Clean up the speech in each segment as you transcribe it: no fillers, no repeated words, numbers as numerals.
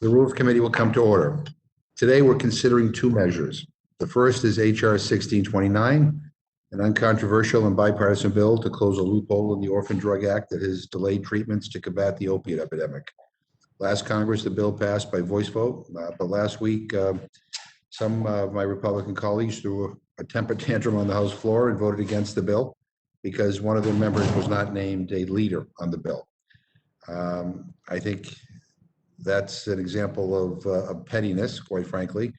The Rules Committee will come to order. Today, we're considering two measures. The first is H.R. 1629, an uncontroversial and bipartisan bill to close a loophole in the Orphan Drug Act that has delayed treatments to combat the opiate epidemic. Last Congress, the bill passed by voice vote, but last week, some of my Republican colleagues threw a temper tantrum on the House floor and voted against the bill because one of their members was not named a leader on the bill. I think that's an example of pettiness, quite frankly,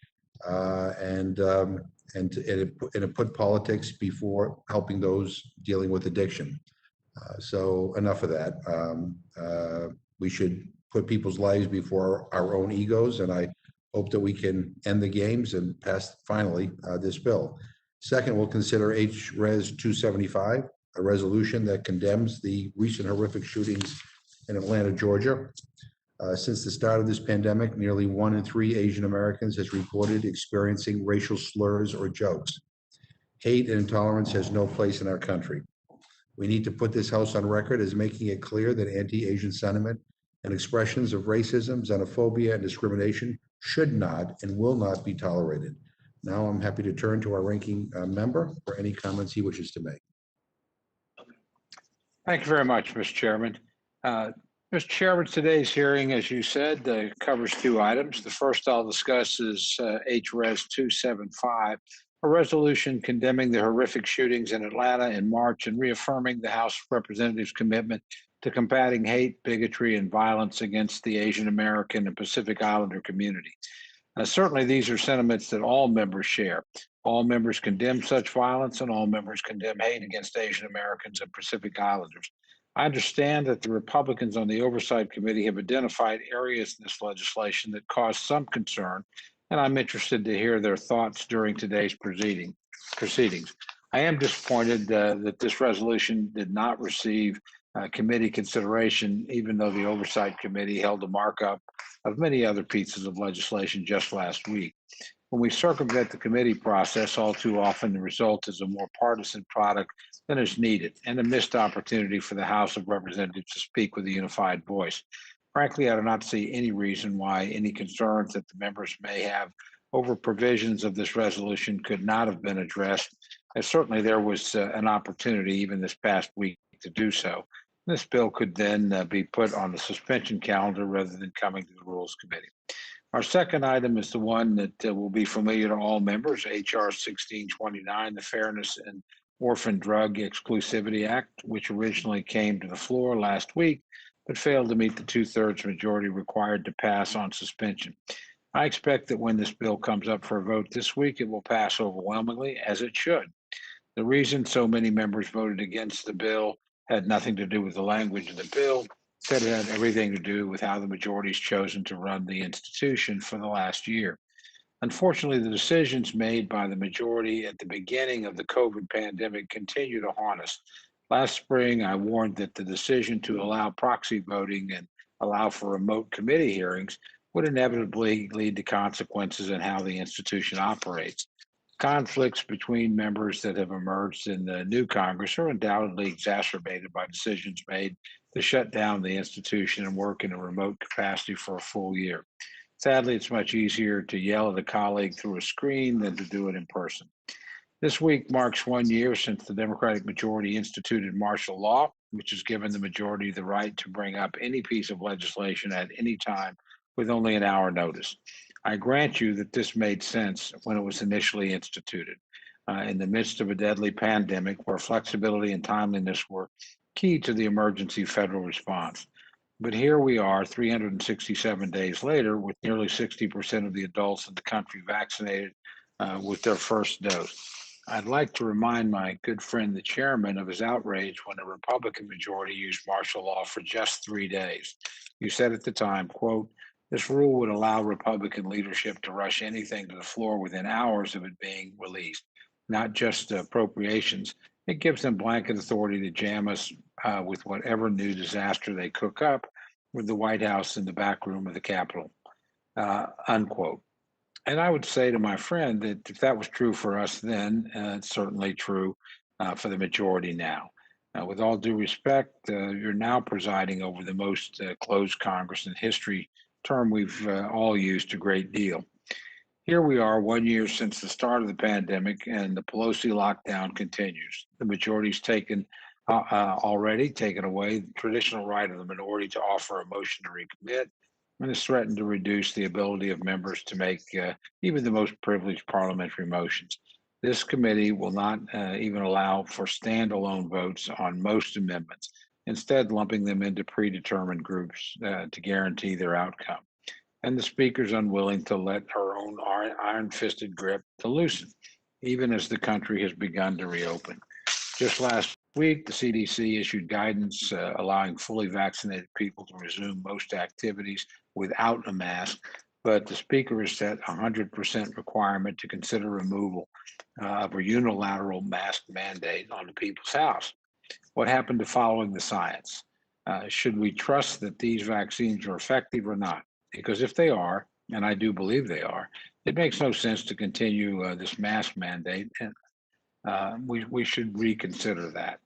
and it put politics before helping those dealing with addiction. So enough of that. We should put people's lives before our own egos, and I hope that we can end the games and pass finally this bill. Second, we'll consider H.Res 275, a resolution that condemns the recent horrific shootings in Atlanta, Georgia. Since the start of this pandemic, nearly 1 in 3 Asian Americans has reported experiencing racial slurs or jokes. Hate and intolerance has no place in our country. We need to put this House on record as making it clear that anti-Asian sentiment and expressions of racism, xenophobia, and discrimination should not and will not be tolerated. Now I'm happy to turn to our ranking member for any comments he wishes to make. Thank you very much, Mr. Chairman. Mr. Chairman, today's hearing, as you said, covers 2 items. The first I'll discuss is H.Res 275, a resolution condemning the horrific shootings in Atlanta in March and reaffirming the House of Representatives' commitment to combating hate, bigotry, and violence against the Asian American and Pacific Islander community. Certainly, these are sentiments that all members share. All members condemn such violence, and all members condemn hate against Asian Americans and Pacific Islanders. I understand that the Republicans on the Oversight Committee have identified areas in this legislation that cause some concern, and I'm interested to hear their thoughts during today's proceedings. I am disappointed that this resolution did not receive committee consideration, even though the Oversight Committee held a markup of many other pieces of legislation just last week. When we circumvent the committee process, all too often the result is a more partisan product than is needed and a missed opportunity for the House of Representatives to speak with a unified voice. Frankly, I do not see any reason why any concerns that the members may have over provisions of this resolution could not have been addressed, as certainly there was an opportunity even this past week to do so. This bill could then be put on the suspension calendar rather than coming to the Rules Committee. Our second item is the one that will be familiar to all members, H.R. 1629, the Fairness and Orphan Drug Exclusivity Act, which originally came to the floor last week, but failed to meet the 2/3 majority required to pass on suspension. I expect that when this bill comes up for a vote this week, it will pass overwhelmingly, as it should. The reason so many members voted against the bill had nothing to do with the language of the bill. Instead, it had everything to do with how the majority's chosen to run the institution for the last year. Unfortunately, the decisions made by the majority at the beginning of the COVID pandemic continue to haunt us. Last spring, I warned that the decision to allow proxy voting and allow for remote committee hearings would inevitably lead to consequences in how the institution operates. Conflicts between members that have emerged in the new Congress are undoubtedly exacerbated by decisions made to shut down the institution and work in a remote capacity for a full year. Sadly, it's much easier to yell at a colleague through a screen than to do it in person. This week marks 1 year since the Democratic majority instituted martial law, which has given the majority the right to bring up any piece of legislation at any time with only an hour notice. I grant you that this made sense when it was initially instituted. In the midst of a deadly pandemic where flexibility and timeliness were key to the emergency federal response. But here we are 367 days later with nearly 60% of the adults in the country vaccinated with their first dose. I'd like to remind my good friend, the chairman, of his outrage when the Republican majority used martial law for just 3 days. You said at the time, quote, "This rule would allow Republican leadership to rush anything to the floor within hours of it being released, not just appropriations. It gives them blanket authority to jam us with whatever new disaster they cook up with the White House in the back room of the Capitol," unquote. And I would say to my friend that if that was true for us then, it's certainly true for the majority now. With all due respect, you're now presiding over the most closed Congress in history term we've all used a great deal. Here we are 1 year since the start of the pandemic, and the Pelosi lockdown continues. The majority's already taken away the traditional right of the minority to offer a motion to recommit, and has threatened to reduce the ability of members to make even the most privileged parliamentary motions. This committee will not even allow for standalone votes on most amendments, instead lumping them into predetermined groups to guarantee their outcome. And the speaker's unwilling to let her own iron-fisted grip to loosen, even as the country has begun to reopen. Just last week, the CDC issued guidance allowing fully vaccinated people to resume most activities without a mask, but the speaker has set a 100% requirement to consider removal of a unilateral mask mandate on the people's house. What happened to following the science? Should we trust that these vaccines are effective or not? Because if they are, and I do believe they are, it makes no sense to continue this mask mandate, and we should reconsider that.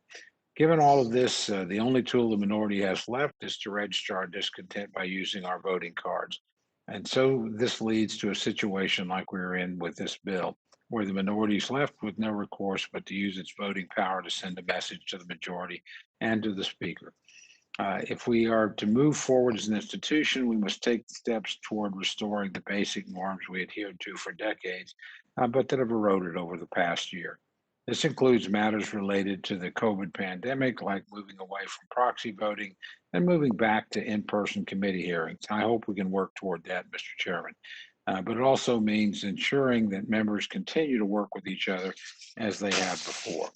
Given all of this, the only tool the minority has left is to register our discontent by using our voting cards. And so this leads to a situation like we're in with this bill, where the minority is left with no recourse but to use its voting power to send a message to the majority and to the speaker. If we are to move forward as an institution, we must take steps toward restoring the basic norms we adhered to for decades, but that have eroded over the past year. This includes matters related to the COVID pandemic, like moving away from proxy voting and moving back to in-person committee hearings. I hope we can work toward that, Mr. Chairman. But it also means ensuring that members continue to work with each other as they have before.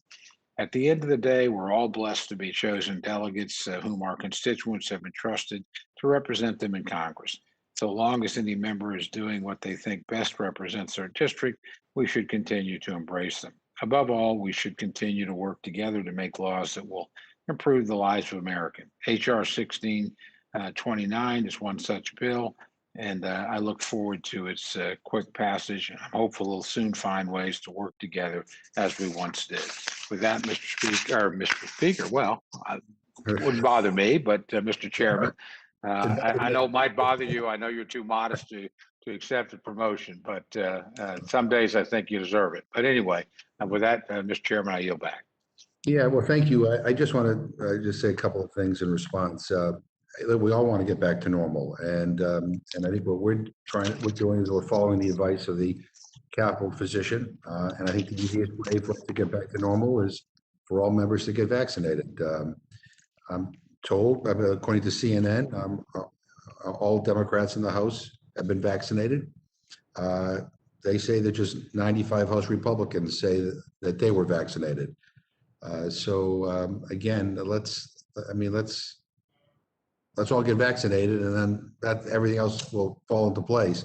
At the end of the day, we're all blessed to be chosen delegates whom our constituents have entrusted to represent them in Congress. So long as any member is doing what they think best represents their district, we should continue to embrace them. Above all, we should continue to work together to make laws that will improve the lives of Americans. H.R. 1629 is one such bill, and I look forward to its quick passage. I'm hopeful we'll soon find ways to work together as we once did. With that, Mr. Speaker, well, it wouldn't bother me, but Mr. Chairman, I know it might bother you. I know you're too modest to accept the promotion, but some days I think you deserve it. But anyway, with that, Mr. Chairman, I yield back. Yeah, well, thank you. I just want to just say a couple of things in response. We all want to get back to normal, and I think what we're doing is we're following the advice of the Capitol physician, and I think the easiest way for us to get back to normal is for all members to get vaccinated. I'm told, according to CNN, all Democrats in the House have been vaccinated. They say that just 95 House Republicans say that they were vaccinated. Again, let's all get vaccinated, and then everything else will fall into place.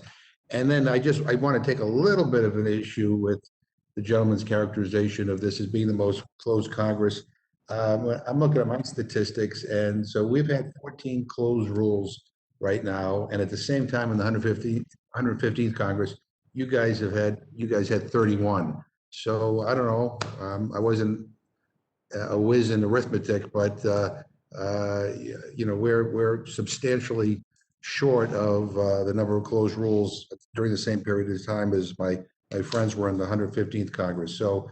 And then I want to take a little bit of an issue with the gentleman's characterization of this as being the most closed Congress. I'm looking at my statistics, and so we've had 14 closed rules right now, and at the same time in the 115th Congress, you guys had 31. So I don't know. I wasn't a whiz in arithmetic, but we're substantially short of the number of closed rules during the same period of time as my friends were in the 115th Congress. So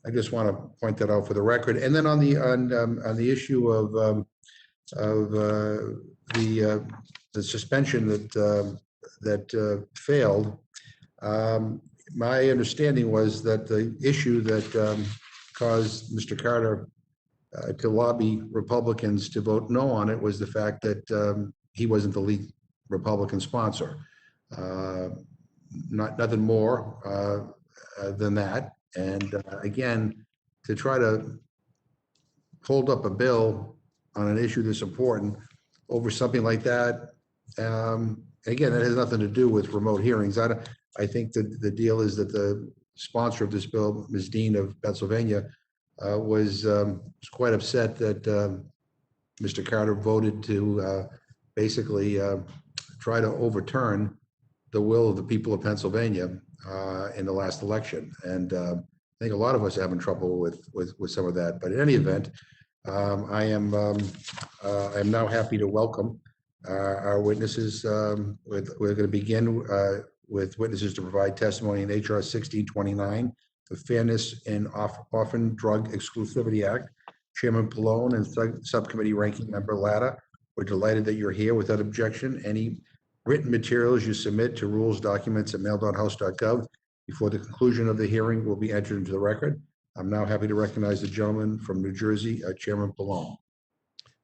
I just want to point that out for the record. And then on the issue of the suspension that failed, my understanding was that the issue that caused Mr. Carter to lobby Republicans to vote no on it was the fact that he wasn't the lead Republican sponsor. Nothing more than that. And again, to try to hold up a bill on an issue that's important over something like that, again, it has nothing to do with remote hearings. I think that the deal is that the sponsor of this bill, Ms. Dean of Pennsylvania, was quite upset that Mr. Carter voted to basically try to overturn the will of the people of Pennsylvania in the last election. And I think a lot of us are having trouble with some of that. But in any event, I am now happy to welcome Our witnesses, we're going to begin with witnesses to provide testimony in H.R. 1629, the Fairness in Orphan Drug Exclusivity Act. Chairman Pallone and Subcommittee Ranking Member Latta, we're delighted that you're here. Without objection, any written materials you submit to rules documents at mail.house.gov before the conclusion of the hearing will be entered into the record. I'm now happy to recognize the gentleman from New Jersey, Chairman Pallone.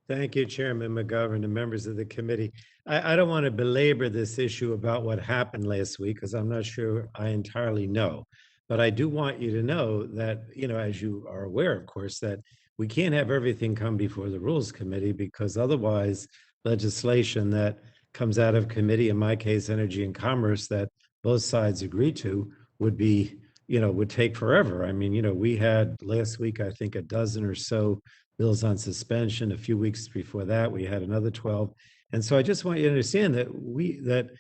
Thank you, Chairman McGovern and members of the committee. I don't want to belabor this issue about what happened last week because I'm not sure I entirely know. But I do want you to know that, as you are aware, of course, that we can't have everything come before the Rules Committee because otherwise legislation that comes out of committee, in my case, Energy and Commerce, that both sides agree to would be, would take forever. I mean, we had last week, I think, a dozen or so bills on suspension. A few weeks before that, we had another 12. And so I just want you to understand that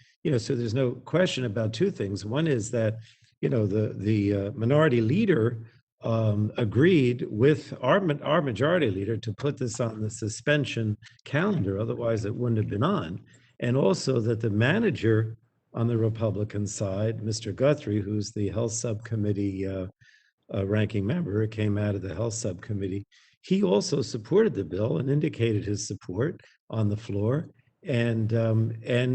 so there's no question about two things. One is that, the minority leader agreed with our majority leader to put this on the suspension calendar. Otherwise, it wouldn't have been on. And also that the manager on the Republican side, Mr. Guthrie, who's the Health Subcommittee ranking member, came out of the Health Subcommittee. He also supported the bill and indicated his support on the floor. And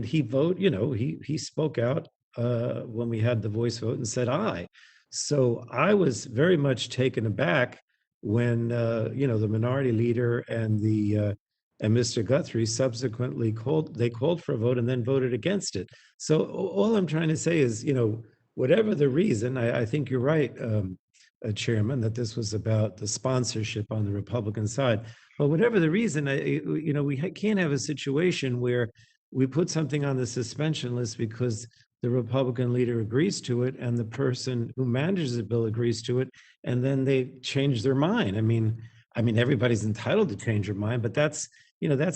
he he spoke out when we had the voice vote and said aye. So I was very much taken aback when the minority leader and Mr. Guthrie subsequently called for a vote and then voted against it. So all I'm trying to say is, whatever the reason, I think you're right, Chairman, that this was about the sponsorship on the Republican side. But whatever the reason, we can't have a situation where we put something on the suspension list because the Republican leader agrees to it and the person who manages the bill agrees to it, and then they change their mind. I mean, everybody's entitled to change their mind, but that's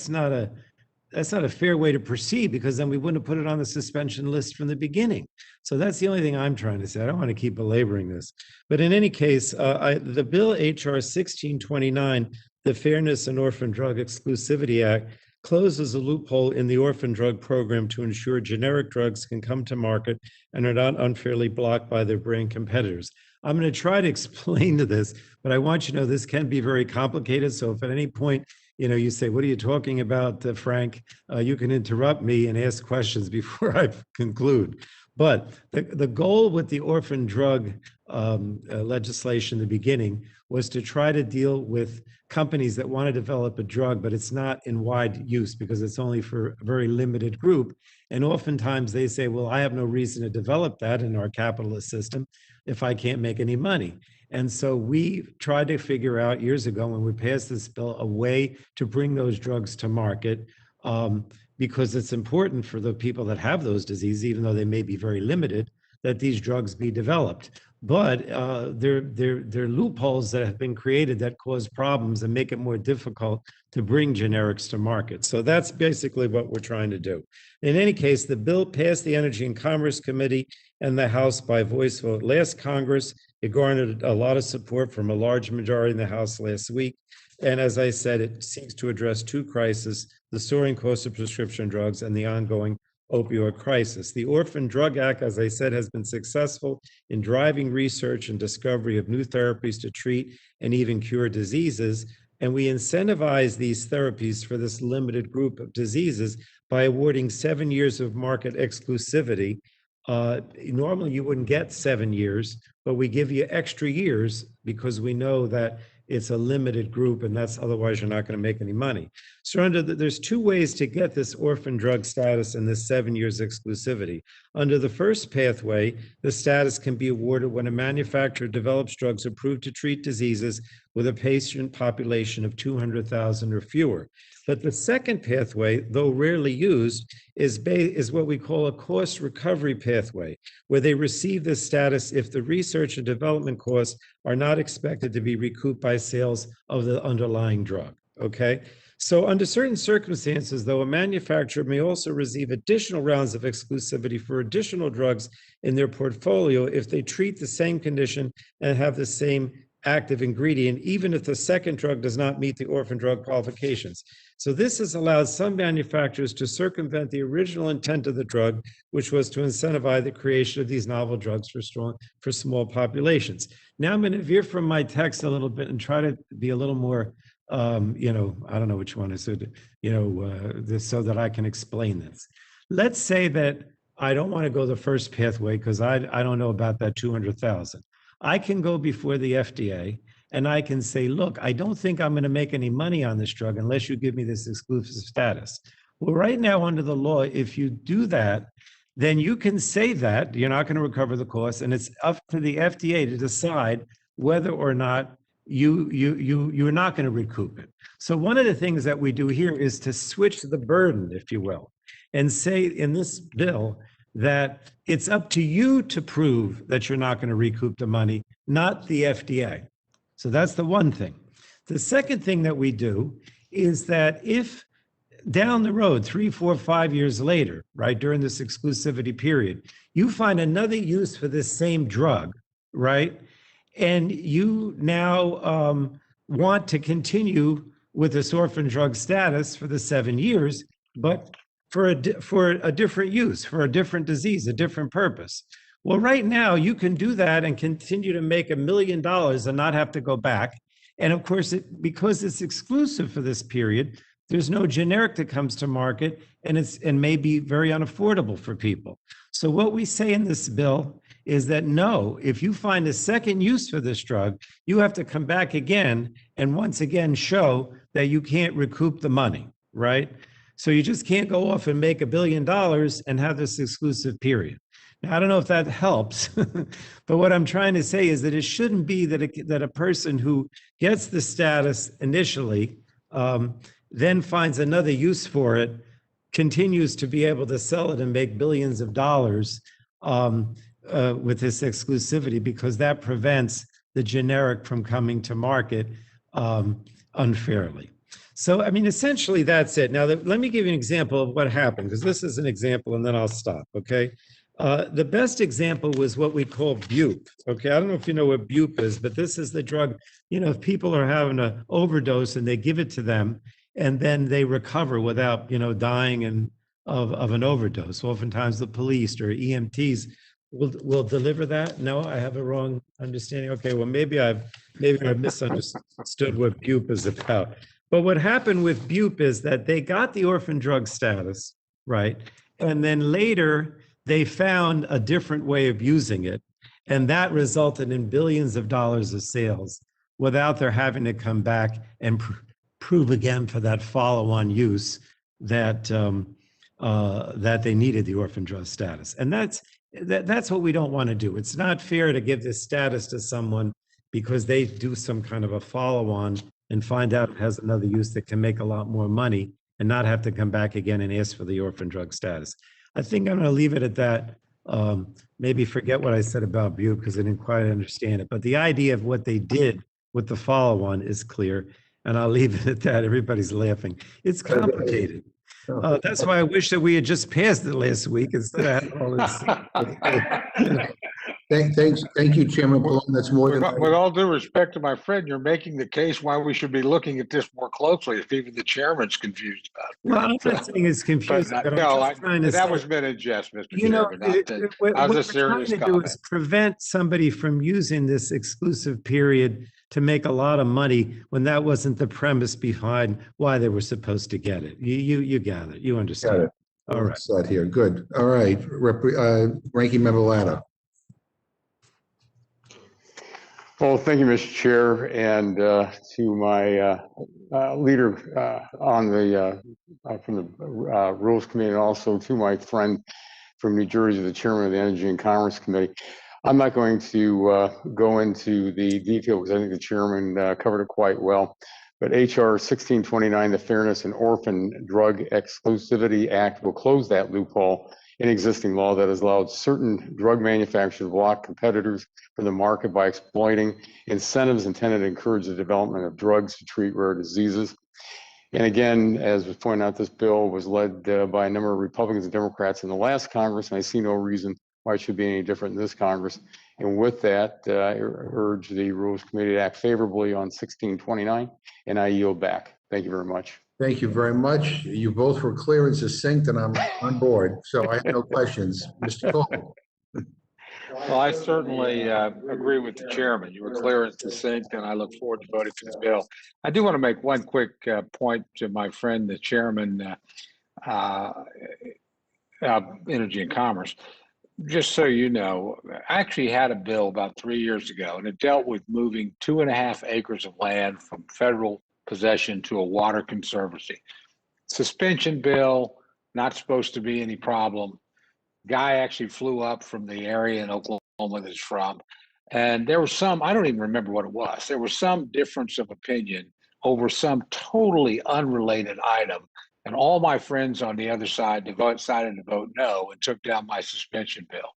not a fair way to proceed because then we wouldn't have put it on the suspension list from the beginning. So that's the only thing I'm trying to say. I don't want to keep belaboring this. But in any case, the bill H.R. 1629, the Fairness in Orphan Drug Exclusivity Act, closes a loophole in the orphan drug program to ensure generic drugs can come to market and are not unfairly blocked by their brand competitors. I'm going to try to explain to this, but I want you to know this can be very complicated. So if at any point, you say, what are you talking about, Frank? You can interrupt me and ask questions before I conclude. But the goal with the orphan drug legislation in the beginning was to try to deal with companies that want to develop a drug, but it's not in wide use because it's only for a very limited group. And oftentimes they say, well, I have no reason to develop that in our capitalist system if I can't make any money. And so we tried to figure out years ago when we passed this bill a way to bring those drugs to market because it's important for the people that have those diseases, even though they may be very limited, that these drugs be developed. But there are loopholes that have been created that cause problems and make it more difficult to bring generics to market. So that's basically what we're trying to do. In any case, the bill passed the Energy and Commerce Committee and the House by voice vote last Congress. It garnered a lot of support from a large majority in the House last week. And as I said, it seeks to address two crises: the soaring cost of prescription drugs and the ongoing opioid crisis. The Orphan Drug Act, as I said, has been successful in driving research and discovery of new therapies to treat and even cure diseases. And we incentivize these therapies for this limited group of diseases by awarding 7 years of market exclusivity. Normally you wouldn't get 7 years, but we give you extra years because we know that it's a limited group and that's otherwise you're not going to make any money. So there's two ways to get this orphan drug status and this 7 years exclusivity. Under the first pathway, the status can be awarded when a manufacturer develops drugs approved to treat diseases with a patient population of 200,000 or fewer. But the second pathway, though rarely used, is what we call a cost recovery pathway, where they receive this status if the research and development costs are not expected to be recouped by sales of the underlying drug, okay? So under certain circumstances, though, a manufacturer may also receive additional rounds of exclusivity for additional drugs in their portfolio if they treat the same condition and have the same active ingredient, even if the second drug does not meet the orphan drug qualifications. So this has allowed some manufacturers to circumvent the original intent of the drug, which was to incentivize the creation of these novel drugs for small populations. Now I'm going to veer from my text a little bit and try to be a little more, I don't know which one is it, so that I can explain this. Let's say that I don't want to go the first pathway because I don't know about that 200,000. I can go before the FDA and I can say, look, I don't think I'm going to make any money on this drug unless you give me this exclusive status. Well, right now under the law, if you do that, then you can say that you're not going to recover the cost, and it's up to the FDA to decide whether or not you're not going to recoup it. So one of the things that we do here is to switch the burden, if you will, and say in this bill that it's up to you to prove that you're not going to recoup the money, not the FDA. So that's the one thing. The second thing that we do is that if down the road, 3, 4, 5 years later, right, during this exclusivity period, you find another use for this same drug, right, and you now want to continue with this orphan drug status for the 7 years, but for a different use, for a different disease, a different purpose. Well, right now you can do that and continue to make $1 million and not have to go back. And of course, because it's exclusive for this period, there's no generic that comes to market, and may be very unaffordable for people. So what we say in this bill is that no, if you find a second use for this drug, you have to come back again and once again show that you can't recoup the money, right? So you just can't go off and make $1 billion and have this exclusive period. Now, I don't know if that helps, but what I'm trying to say is that it shouldn't be that a person who gets the status initially, then finds another use for it, continues to be able to sell it and make billions of dollars with this exclusivity, because that prevents the generic from coming to market unfairly. So, I mean, essentially, that's it. Now, let me give you an example of what happened, because this is an example, and then I'll stop, okay? The best example was what we call bupe, okay? I don't know if you know what bupe is, but this is the drug, if people are having an overdose and they give it to them, and then they recover without, dying of an overdose. Oftentimes, the police or EMTs will deliver that. No, I have a wrong understanding. Okay, well, maybe I've misunderstood what bupe is about. But what happened with bupe is that they got the orphan drug status, right? And then later they found a different way of using it. And that resulted in billions of dollars of sales without their having to come back and prove again for that follow-on use that that they needed the orphan drug status. And that's what we don't want to do. It's not fair to give this status to someone because they do some kind of a follow-on and find out it has another use that can make a lot more money and not have to come back again and ask for the orphan drug status. I think I'm going to leave it at that. Maybe forget what I said about bupe because I didn't quite understand it. But the idea of what they did with the follow-on is clear, and I'll leave it at that. Everybody's laughing. It's complicated. That's why I wish that we had just passed it last week instead of having all this. Thank you, Chairman Pallone. That's more than. With all due respect to my friend, you're making the case why we should be looking at this more closely if even the chairman's confused about it. Well, I'm not saying it's confusing, but I'm just trying to say. That was meant in jest, Mr. Chairman. What we're trying to do is prevent somebody from using this exclusive period to make a lot of money when that wasn't the premise behind why they were supposed to get it. You gather, you understand. Got it. All right. Slide here. Good. All right. Ranking Member Latta. Well, thank you, Mr. Chair, and to my leader on the from the Rules Committee, and also to my friend from New Jersey, the Chairman of the Energy and Commerce Committee. I'm not going to go into the detail because I think the Chairman covered it quite well. But H.R. 1629, the Fairness and Orphan Drug Exclusivity Act, will close that loophole in existing law that has allowed certain drug manufacturers to block competitors from the market by exploiting incentives intended to encourage the development of drugs to treat rare diseases. And again, as was pointed out, this bill was led by a number of Republicans and Democrats in the last Congress, and I see no reason why it should be any different in this Congress. And with that, I urge the Rules Committee to act favorably on 1629, and I yield back. Thank you very much. Thank you very much. You both were clear and succinct, and I'm on board, so I have no questions. Mr. Cole? Well, I certainly agree with the chairman. You were clear and succinct, and I look forward to voting for this bill. I do want to make one quick point to my friend, the chairman, Energy and Commerce. Just so you know, I actually had a bill about 3 years ago, and it dealt with moving 2.5 acres of land from federal possession to a water conservancy. Suspension bill, not supposed to be any problem. Guy actually flew up from the area in Oklahoma that he's from. And there was some, I don't even remember what it was. There was some difference of opinion over some totally unrelated item. And all my friends on the other side decided to vote no and took down my suspension bill.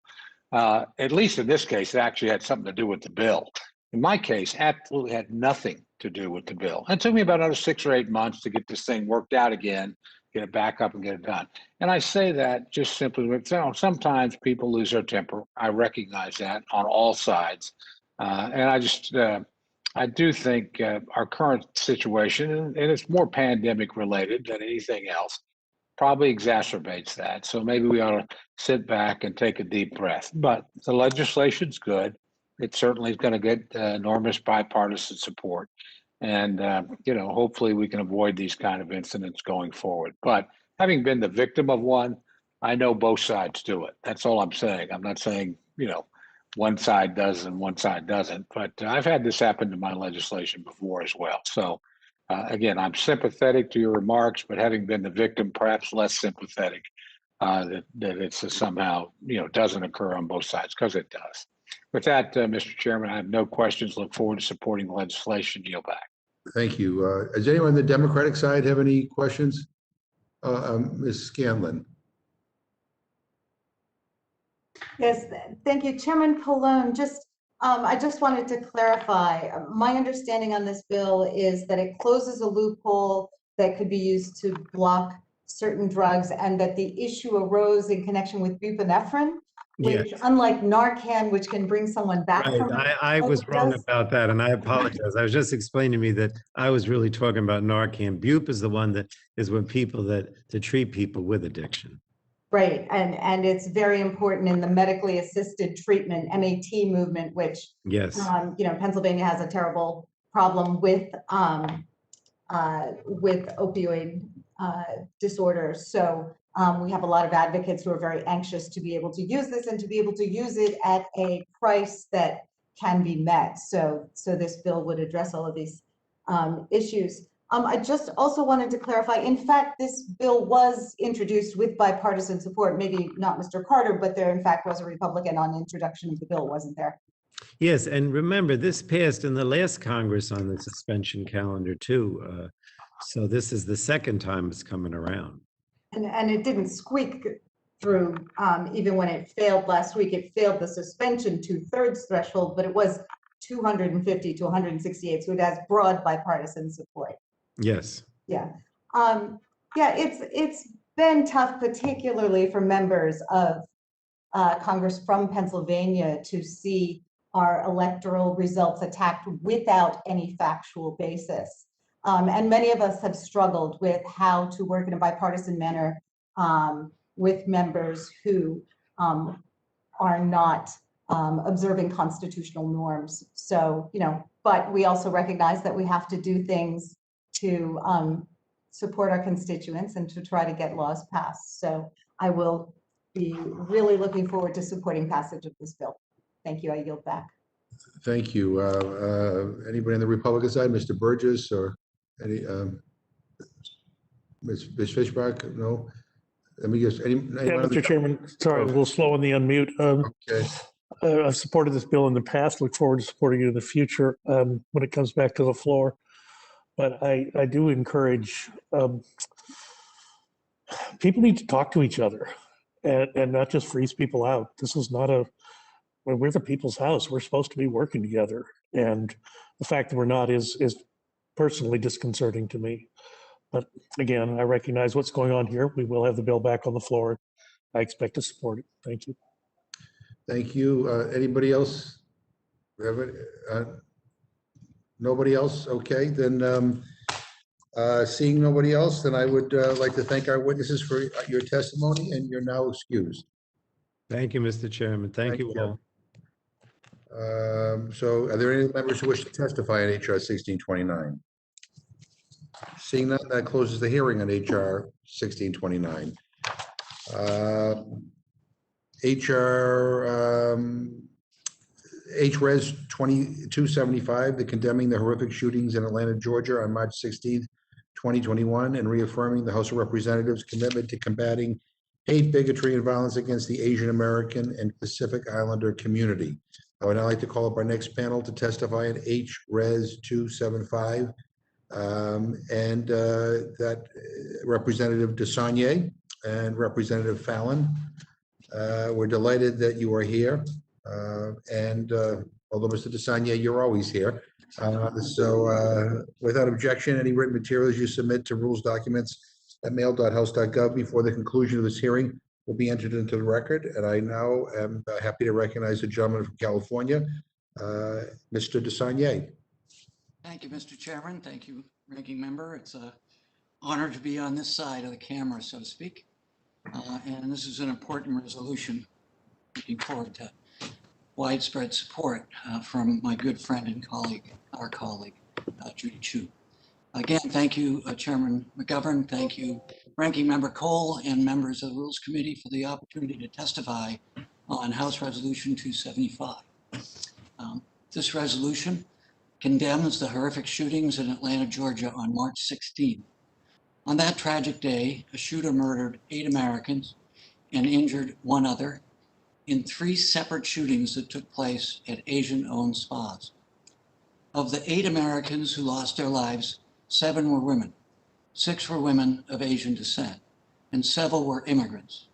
At least in this case, it actually had something to do with the bill. In my case, absolutely had nothing to do with the bill. And it took me about another 6 or 8 months to get this thing worked out again, get it back up and get it done. And I say that just simply with, sometimes people lose their temper. I recognize that on all sides. And I do think our current situation, and it's more pandemic related than anything else, probably exacerbates that. So maybe we ought to sit back and take a deep breath. But the legislation's good. It certainly is going to get enormous bipartisan support. And, hopefully we can avoid these kind of incidents going forward. But having been the victim of one, I know both sides do it. That's all I'm saying. I'm not saying, one side does and one side doesn't. But I've had this happen to my legislation before as well. So, again, I'm sympathetic to your remarks, but having been the victim, perhaps less sympathetic that it's somehow, doesn't occur on both sides, because it does. With that, Mr. Chairman, I have no questions. Look forward to supporting the legislation. Yield back. Thank you. Does anyone on the Democratic side have any questions? Ms. Scanlon? Yes, thank you, Chairman Pallone. I just wanted to clarify. My understanding on this bill is that it closes a loophole that could be used to block certain drugs, and that the issue arose in connection with buprenorphine, which, Yes. unlike Narcan, which can bring someone back Right. from I was wrong about that, and I apologize. I was just explaining to me that I was really talking about Narcan. Bupe is the one that is when people to treat people with addiction. Right, and it's very important in the medically assisted treatment, MAT movement, which Yes. Pennsylvania has a terrible problem with opioid disorders. So we have a lot of advocates who are very anxious to be able to use this and to be able to use it at a price that can be met. So this bill would address all of these issues. I just also wanted to clarify, in fact, this bill was introduced with bipartisan support, maybe not Mr. Carter, but there in fact was a Republican on introduction of the bill, wasn't there? Yes, and remember, this passed in the last Congress on the suspension calendar too. So this is the second time it's coming around. And it didn't squeak through, even when it failed last week. It failed the suspension 2/3 threshold, but it was 250 to 168, so it has broad bipartisan support. Yes. Yeah. It's been tough, particularly for members of Congress from Pennsylvania, to see our electoral results attacked without any factual basis. And many of us have struggled with how to work in a bipartisan manner with members who are not observing constitutional norms. So, but we also recognize that we have to do things to support our constituents and to try to get laws passed. So I will be really looking forward to supporting passage of this bill. Thank you. I yield back. Thank you. Anybody on the Republican side, Mr. Burgess or any, Ms. Fishbach? No? Let me just, Yeah, Mr. Chairman, sorry, I was a little slow on the unmute. Okay. I've supported this bill in the past, look forward to supporting it in the future when it comes back to the floor. But I do encourage, people need to talk to each other and not just freeze people out. This is not we're the people's house. We're supposed to be working together. And the fact that we're not is personally disconcerting to me. But again, I recognize what's going on here. We will have the bill back on the floor. I expect to support it. Thank you. Thank you. Anybody else? Have it? Nobody else? Okay, then, seeing nobody else, then I would like to thank our witnesses for your testimony, and you're now excused. Thank you, Mr. Chairman. Thank Thank you you. all. So are there any members who wish to testify on HR 1629? Seeing none, that closes the hearing on HR 1629. H.Res 2275, the condemning the horrific shootings in Atlanta, Georgia on March 16th, 2021, and reaffirming the House of Representatives' commitment to combating hate, bigotry, and violence against the Asian American and Pacific Islander community. I would now like to call up our next panel to testify on H.Res 275. That Representative DeSaulnier and Representative Fallon. We're delighted that you are here. Although Mr. DeSaulnier, you're always here. Without objection, any written materials you submit to rules documents at mail.house.gov before the conclusion of this hearing will be entered into the record. And I now am happy to recognize the gentleman from California, Mr. DeSaulnier. Thank you, Mr. Chairman. Thank you, Ranking Member. It's an honor to be on this side of the camera, so to speak. And this is an important resolution. Looking forward to widespread support from my good friend and colleague, our colleague, Judy Chu. Again, thank you, Chairman McGovern. Thank you, Ranking Member Cole, and members of the Rules Committee for the opportunity to testify on House Resolution 275. This resolution condemns the horrific shootings in Atlanta, Georgia on March 16. On that tragic day, a shooter murdered 8 Americans and injured 1 other in 3 separate shootings that took place at Asian-owned spas. Of the 8 Americans who lost their lives, 7 were women, 6 were women of Asian descent, and several were immigrants.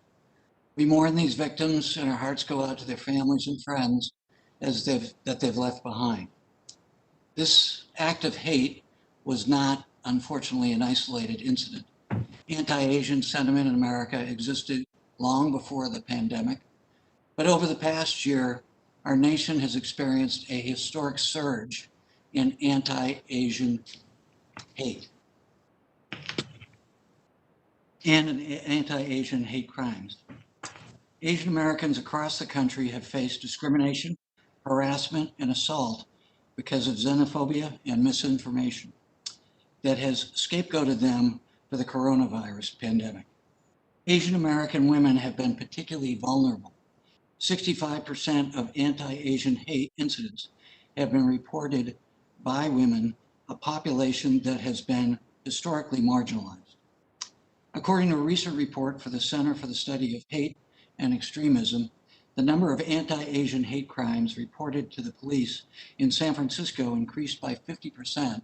We mourn these victims, and our hearts go out to their families and friends that they've left behind. This act of hate was not, unfortunately, an isolated incident. Anti-Asian sentiment in America existed long before the pandemic, but over the past year, our nation has experienced a historic surge in anti-Asian hate and anti-Asian hate crimes. Asian Americans across the country have faced discrimination, harassment, and assault because of xenophobia and misinformation that has scapegoated them for the coronavirus pandemic. Asian American women have been particularly vulnerable. 65% of anti-Asian hate incidents have been reported by women, a population that has been historically marginalized. According to a recent report for the Center for the Study of Hate and Extremism, the number of anti-Asian hate crimes reported to the police in San Francisco increased by 50%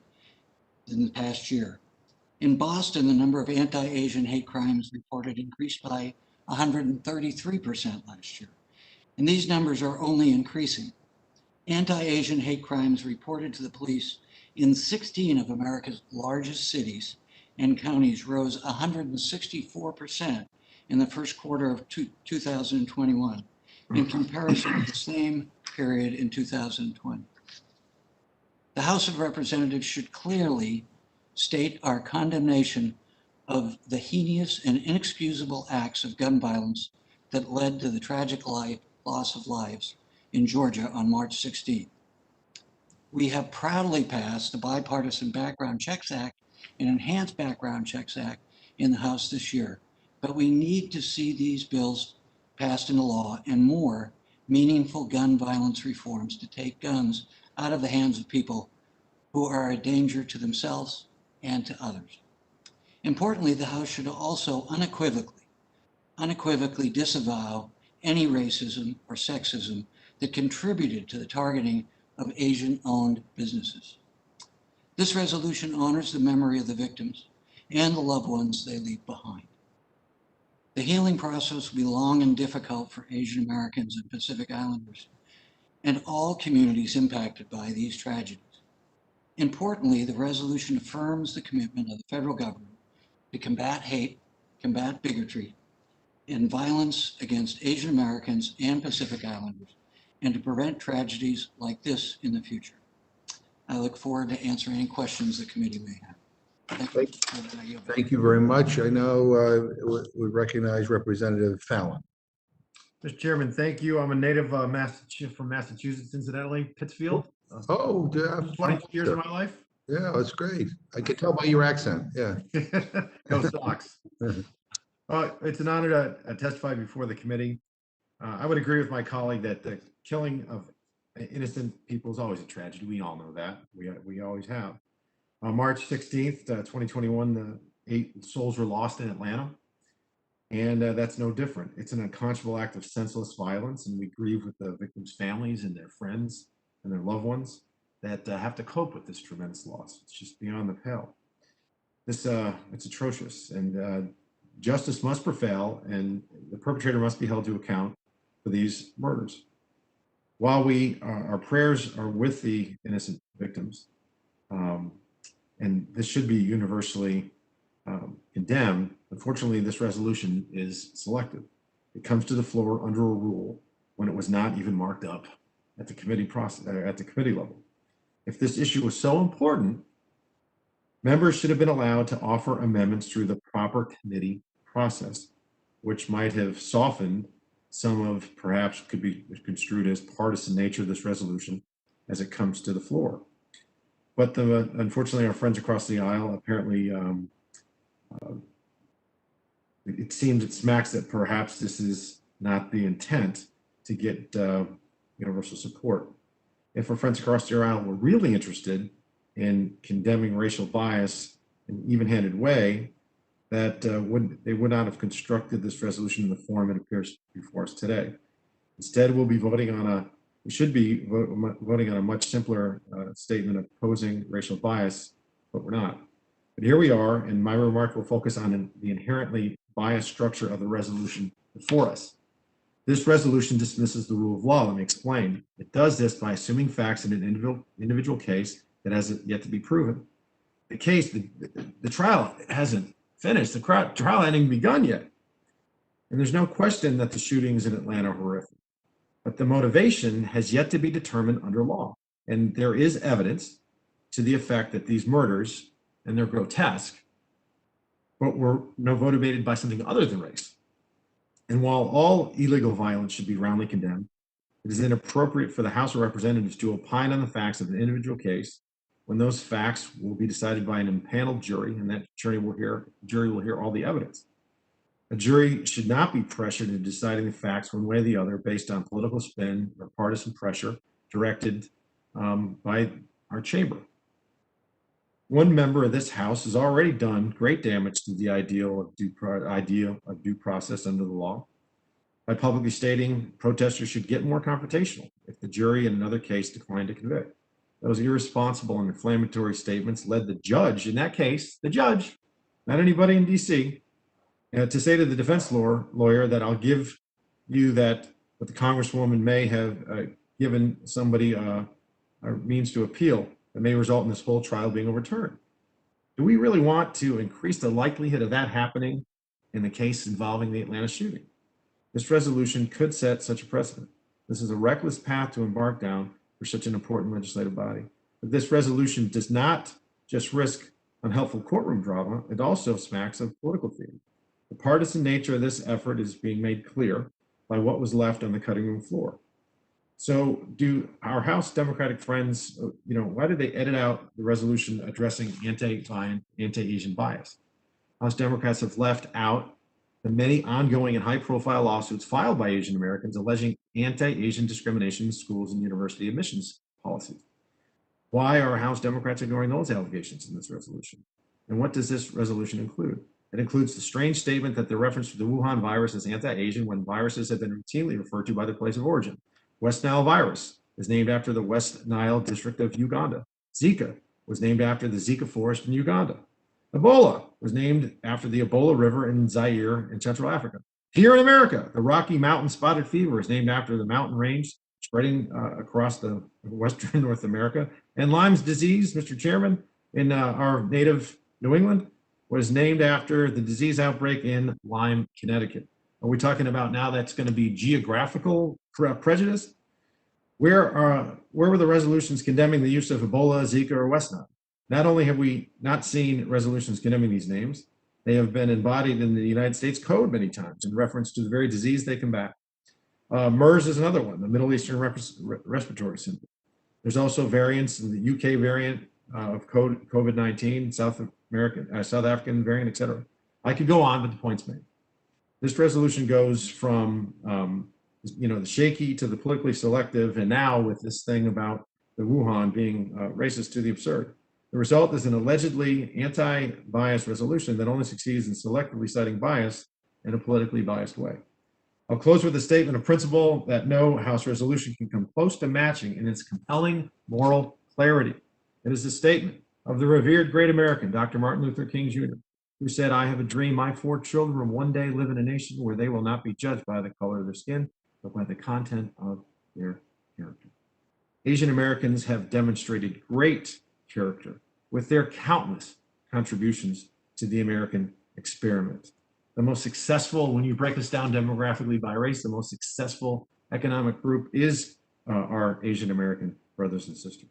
in the past year. In Boston, the number of anti-Asian hate crimes reported increased by 133% last year. And these numbers are only increasing. Anti-Asian hate crimes reported to the police in 16 of America's largest cities and counties rose 164% in the first quarter of 2021 in comparison to the same period in 2020. The House of Representatives should clearly state our condemnation of the heinous and inexcusable acts of gun violence that led to the tragic loss of lives in Georgia on March 16. We have proudly passed the Bipartisan Background Checks Act and Enhanced Background Checks Act in the House this year, but we need to see these bills passed into law and more meaningful gun violence reforms to take guns out of the hands of people who are a danger to themselves and to others. Importantly, the House should also unequivocally disavow any racism or sexism that contributed to the targeting of Asian-owned businesses. This resolution honors the memory of the victims and the loved ones they leave behind. The healing process will be long and difficult for Asian Americans and Pacific Islanders and all communities impacted by these tragedies. Importantly, the resolution affirms the commitment of the federal government to combat hate, combat bigotry, in violence against Asian Americans and Pacific Islanders, and to prevent tragedies like this in the future. I look forward to answering any questions the committee may have. Thank you. Thank you very much. I know we recognize Representative Fallon. Mr. Chairman, thank you. I'm a native from Massachusetts, incidentally, Pittsfield. Oh, 20 years of my life. Yeah, that's great. I can tell by your accent. Yeah. Go Sox. It's an honor to testify before the committee. I would agree with my colleague that the killing of innocent people is always a tragedy. We all know that. We always have. On March 16th, 2021, the 8 souls were lost in Atlanta. And that's no different. It's an unconscionable act of senseless violence, and we grieve with the victims' families and their friends and their loved ones that have to cope with this tremendous loss. It's just beyond the pale. It's atrocious, and justice must prevail, and the perpetrator must be held to account for these murders. While our prayers are with the innocent victims, and this should be universally condemned, unfortunately, this resolution is selective. It comes to the floor under a rule when it was not even marked up at the committee level. If this issue was so important, members should have been allowed to offer amendments through the proper committee process, which might have softened some of perhaps could be construed as partisan nature of this resolution as it comes to the floor. But unfortunately, our friends across the aisle apparently it seems it smacks that perhaps this is not the intent to get universal support. If our friends across the aisle were really interested in condemning racial bias in an even-handed way, that they would not have constructed this resolution in the form it appears before us today. Instead, we should be voting on a much simpler statement opposing racial bias, but we're not. But here we are, and my remark will focus on the inherently biased structure of the resolution before us. This resolution dismisses the rule of law. Let me explain. It does this by assuming facts in an individual case that has yet to be proven. The case, the trial hasn't finished. The trial hasn't even begun yet. And there's no question that the shootings in Atlanta are horrific. But the motivation has yet to be determined under law. And there is evidence to the effect that these murders, and they're grotesque, but were motivated by something other than race. And while all illegal violence should be roundly condemned, it is inappropriate for the House of Representatives to opine on the facts of an individual case when those facts will be decided by an impaneled jury, and that jury will hear all the evidence. A jury should not be pressured into deciding the facts one way or the other based on political spin or partisan pressure directed by our chamber. One member of this House has already done great damage to the idea of due process under the law by publicly stating protesters should get more confrontational if the jury in another case declined to convict. Those irresponsible and inflammatory statements led the judge, in that case, the judge, not anybody in DC, to say to the defense lawyer that I'll give you that what the Congresswoman may have given somebody a means to appeal that may result in this whole trial being overturned. Do we really want to increase the likelihood of that happening in the case involving the Atlanta shooting? This resolution could set such a precedent. This is a reckless path to embark down for such an important legislative body. But this resolution does not just risk unhelpful courtroom drama, it also smacks of political theater. The partisan nature of this effort is being made clear by what was left on the cutting room floor. So do our House Democratic friends, why did they edit out the resolution addressing anti-Asian bias? House Democrats have left out the many ongoing and high-profile lawsuits filed by Asian Americans alleging anti-Asian discrimination in schools and university admissions policies. Why are House Democrats ignoring those allegations in this resolution? And what does this resolution include? It includes the strange statement that the reference to the Wuhan virus is anti-Asian when viruses have been routinely referred to by their place of origin. West Nile virus is named after the West Nile district of Uganda. Zika was named after the Zika forest in Uganda. Ebola was named after the Ebola River in Zaire in Central Africa. Here in America, the Rocky Mountain spotted fever is named after the mountain range spreading across the western North America. And Lyme's disease, Mr. Chairman, in our native New England, was named after the disease outbreak in Lyme, Connecticut. Are we talking about now that's going to be geographical prejudice? Where were the resolutions condemning the use of Ebola, Zika, or West Nile? Not only have we not seen resolutions condemning these names, they have been embodied in the United States Code many times in reference to the very disease they combat. MERS is another one, the Middle Eastern Respiratory Syndrome. There's also variants in the UK variant of COVID-19, South African variant, et cetera. I could go on, but the point's made. This resolution goes from the shaky to the politically selective, and now with this thing about the Wuhan being racist to the absurd. The result is an allegedly anti-bias resolution that only succeeds in selectively citing bias in a politically biased way. I'll close with a statement of principle that no House resolution can come close to matching in its compelling moral clarity. It is a statement of the revered great American, Dr. Martin Luther King Jr., who said, "I have a dream my 4 children will one day live in a nation where they will not be judged by the color of their skin, but by the content of their character." Asian Americans have demonstrated great character with their countless contributions to the American experiment. The most successful, when you break this down demographically by race, the most successful economic group is our Asian American brothers and sisters.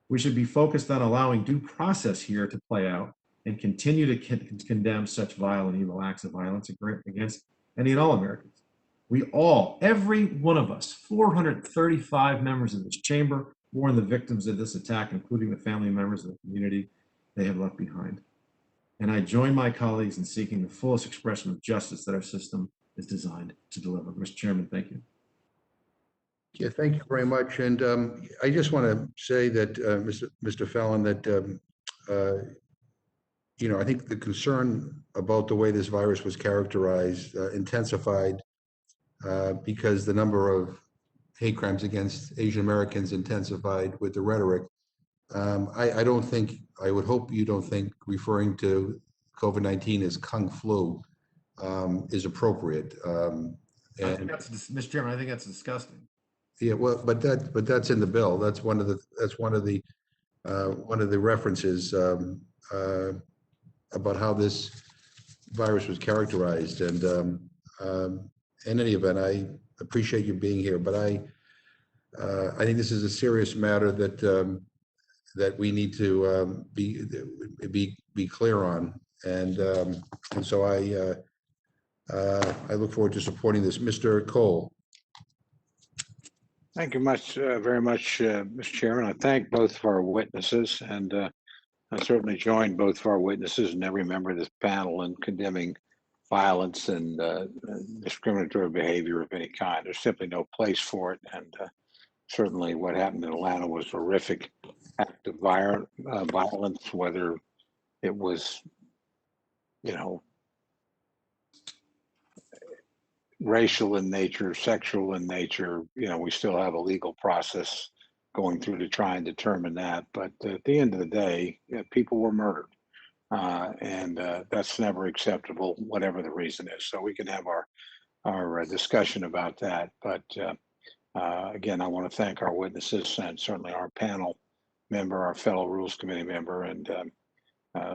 We should be focused on allowing due process here to play out and continue to condemn such vile and evil acts of violence against any and all Americans. We all, every one of us, 435 members of this chamber, mourn the victims of this attack, including the family members of the community they have left behind. And I join my colleagues in seeking the fullest expression of justice that our system is designed to deliver. Mr. Chairman, thank you. Yeah, thank you very much. And I just want to say that, Mr. Fallon, that, I think the concern about the way this virus was characterized intensified because the number of hate crimes against Asian Americans intensified with the rhetoric. I don't think, I would hope you don't think referring to COVID-19 as Kung Flu is appropriate. Mr. Chairman, I think that's disgusting. Yeah, well, but that's in the bill. That's one of the references about how this virus was characterized. And in any event, I appreciate you being here, but I think this is a serious matter that we need to be clear on, and so I look forward to supporting this. Mr. Cole. Thank you very much, Mr. Chairman. I thank both of our witnesses, and I certainly join both of our witnesses and every member of this panel in condemning violence and discriminatory behavior of any kind. There's simply no place for it, and certainly what happened in Atlanta was a horrific act of violence, whether it was, racial in nature, sexual in nature. We still have a legal process going through to try and determine that. But at the end of the day, people were murdered. And that's never acceptable, whatever the reason is. So we can have our discussion about that. But again, I want to thank our witnesses and certainly our panel member, our fellow Rules Committee member, and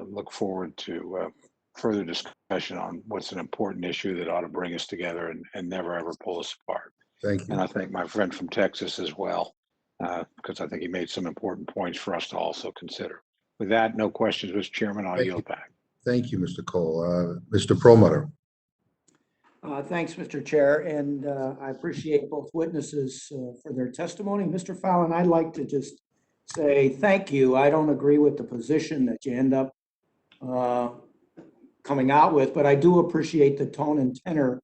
look forward to further discussion on what's an important issue that ought to bring us together and never ever pull us apart. Thank you. And I thank my friend from Texas as well, because I think he made some important points for us to also consider. With that, no questions, Mr. Chairman, I'll yield back. Thank you, Mr. Cole. Mr. Perlmutter. Thanks, Mr. Chair, and I appreciate both witnesses for their testimony. Mr. Fallon, I'd like to just say thank you. I don't agree with the position that you end up coming out with, but I do appreciate the tone and tenor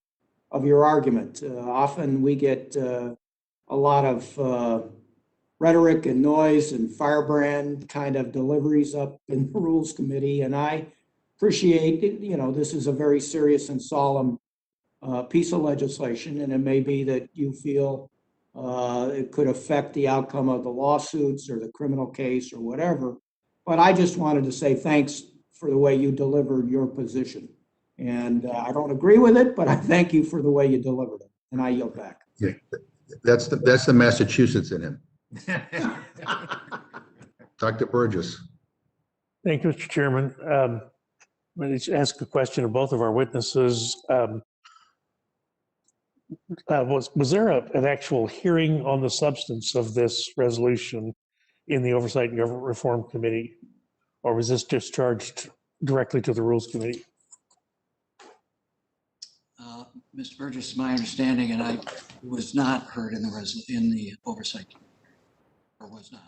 of your argument. Often we get a lot of rhetoric and noise and firebrand kind of deliveries up in the Rules Committee, and I appreciate it. This is a very serious and solemn piece of legislation, and it may be that you feel it could affect the outcome of the lawsuits or the criminal case or whatever. But I just wanted to say thanks for the way you delivered your position. And I don't agree with it, but I thank you for the way you delivered it. And I yield back. Yeah, that's the Massachusetts in him. Dr. Burgess. Thank you, Mr. Chairman. Let me ask a question of both of our witnesses. Was there an actual hearing on the substance of this resolution in the Oversight and Government Reform Committee, or was this discharged directly to the Rules Committee? Mr. Burgess, my understanding, and I was not heard in the Oversight Committee, or was not.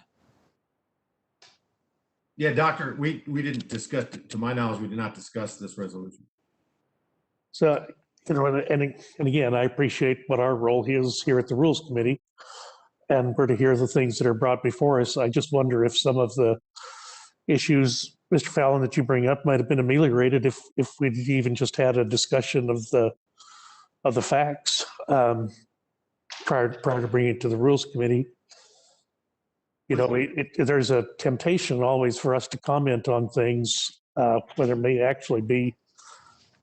Yeah, Doctor, we didn't discuss, to my knowledge, we did not discuss this resolution. So, and again, I appreciate what our role is here at the Rules Committee, and we're to hear the things that are brought before us. I just wonder if some of the issues, Mr. Fallon, that you bring up might have been ameliorated if we'd even just had a discussion of the facts prior to bringing it to the Rules Committee. You know, there's a temptation always for us to comment on things when there may actually be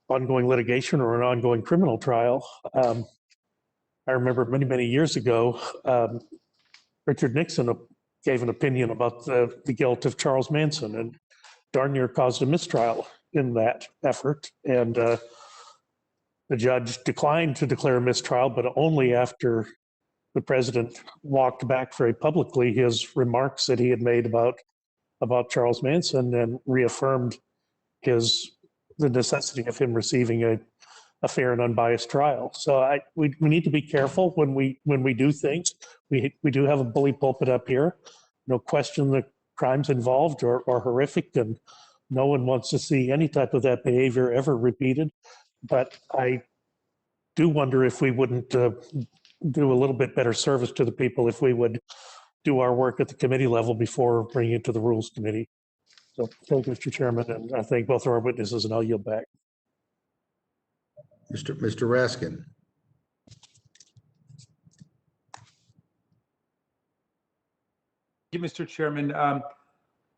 ongoing litigation or an ongoing criminal trial. I remember many years ago, Richard Nixon gave an opinion about the guilt of Charles Manson and darn near caused a mistrial in that effort. And the judge declined to declare a mistrial, but only after the president walked back very publicly his remarks that he had made about Charles Manson and reaffirmed the necessity of him receiving a fair and unbiased trial. So we need to be careful when we do things. We do have a bully pulpit up here. No question the crimes involved are horrific, and no one wants to see any type of that behavior ever repeated. But I do wonder if we wouldn't do a little bit better service to the people if we would do our work at the committee level before bringing it to the Rules Committee. So thank you, Mr. Chairman, and I thank both of our witnesses, and I'll yield back. Mr. Raskin. Thank you, Mr. Chairman.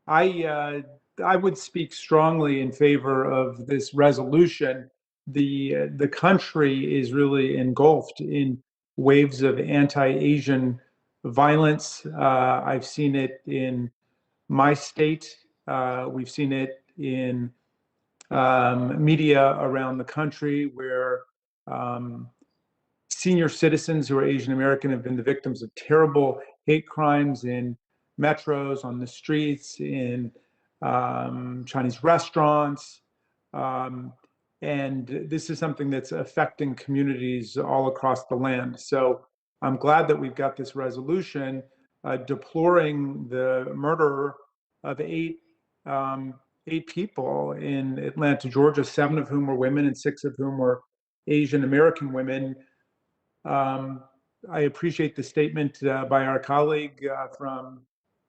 I would speak strongly in favor of this resolution. The country is really engulfed in waves of anti-Asian violence. I've seen it in my state. We've seen it in media around the country where senior citizens who are Asian American have been the victims of terrible hate crimes in metros, on the streets, in Chinese restaurants. And this is something that's affecting communities all across the land. So I'm glad that we've got this resolution deploring the murder of eight people in Atlanta, Georgia, 7 of whom were women and 6 of whom were Asian American women. I appreciate the statement by our colleague from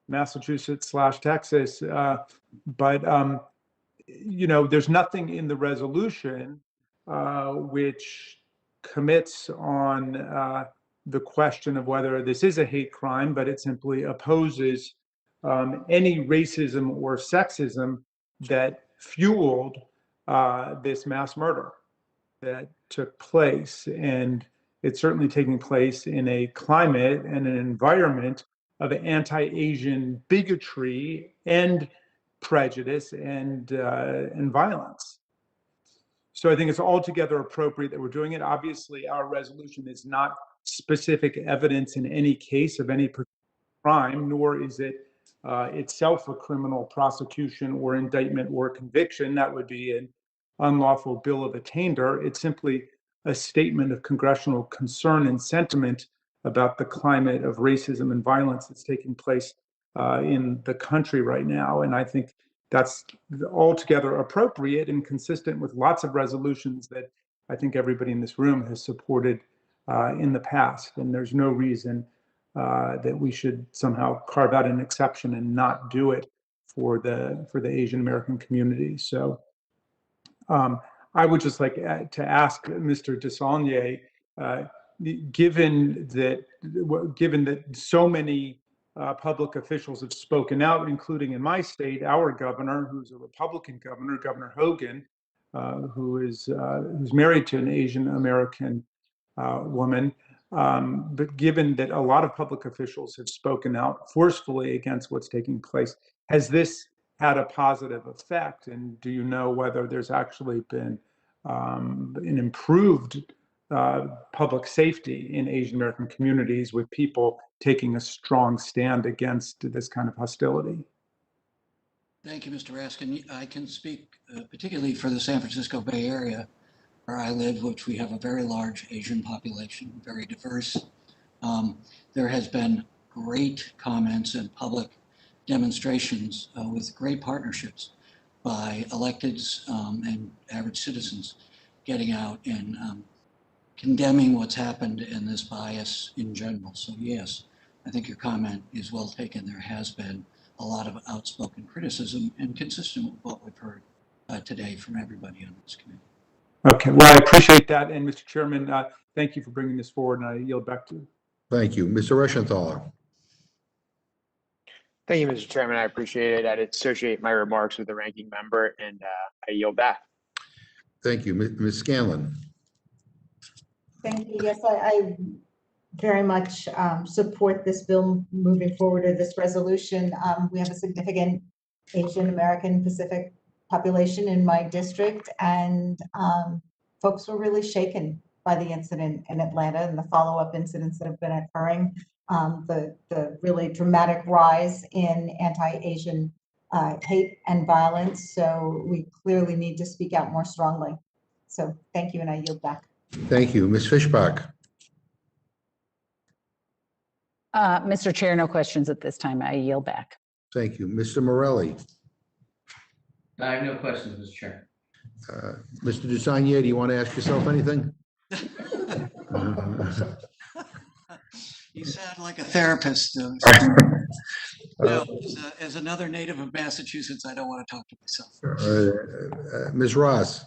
Massachusetts/Texas, but you know, there's nothing in the resolution which commits on the question of whether this is a hate crime, but it simply opposes any racism or sexism that fueled this mass murder that took place. And it's certainly taking place in a climate and an environment of anti-Asian bigotry and prejudice and violence. So I think it's altogether appropriate that we're doing it. Obviously, our resolution is not specific evidence in any case of any crime, nor is it itself a criminal prosecution or indictment or conviction. That would be an unlawful bill of attainder. It's simply a statement of congressional concern and sentiment about the climate of racism and violence that's taking place in the country right now. And I think that's altogether appropriate and consistent with lots of resolutions that I think everybody in this room has supported in the past. And there's no reason that we should somehow carve out an exception and not do it for the Asian American community. So I would just like to ask Mr. Desaulniers, given that so many public officials have spoken out, including in my state, our governor, who's a Republican governor, Governor Hogan, who's married to an Asian American woman. But given that a lot of public officials have spoken out forcefully against what's taking place, has this had a positive effect? And do you know whether there's actually been an improved public safety in Asian American communities, with people taking a strong stand against this kind of hostility. Thank you, Mr. Raskin. I can speak particularly for the San Francisco Bay Area, where I live, which we have a very large Asian population, very diverse. There has been great comments and public demonstrations with great partnerships by electeds and average citizens getting out and condemning what's happened and this bias in general. So yes, I think your comment is well taken. There has been a lot of outspoken criticism and consistent with what we've heard today from everybody on this committee. Okay, well, I appreciate that. And Mr. Chairman, thank you for bringing this forward, and I yield back to you. Thank you. Mr. Reschenthaler. Thank you, Mr. Chairman. I appreciate it. I'd associate my remarks with the ranking member, and I yield back. Thank you. Ms. Scanlon. Thank you. Yes, I very much support this bill moving forward, or this resolution. We have a significant Asian American Pacific population in my district, and folks were really shaken by the incident in Atlanta and the follow-up incidents that have been occurring. The really dramatic rise in anti-Asian hate and violence. So we clearly need to speak out more strongly. So thank you, and I yield back. Thank you. Ms. Fischbach. Mr. Chair, no questions at this time. I yield back. Thank you. Mr. Morelli. I have no questions, Mr. Chair. Mr. Dusanier, do you want to ask yourself anything? You sound like a therapist. No, as another native of Massachusetts, I don't want to talk to myself. Ms. Ross.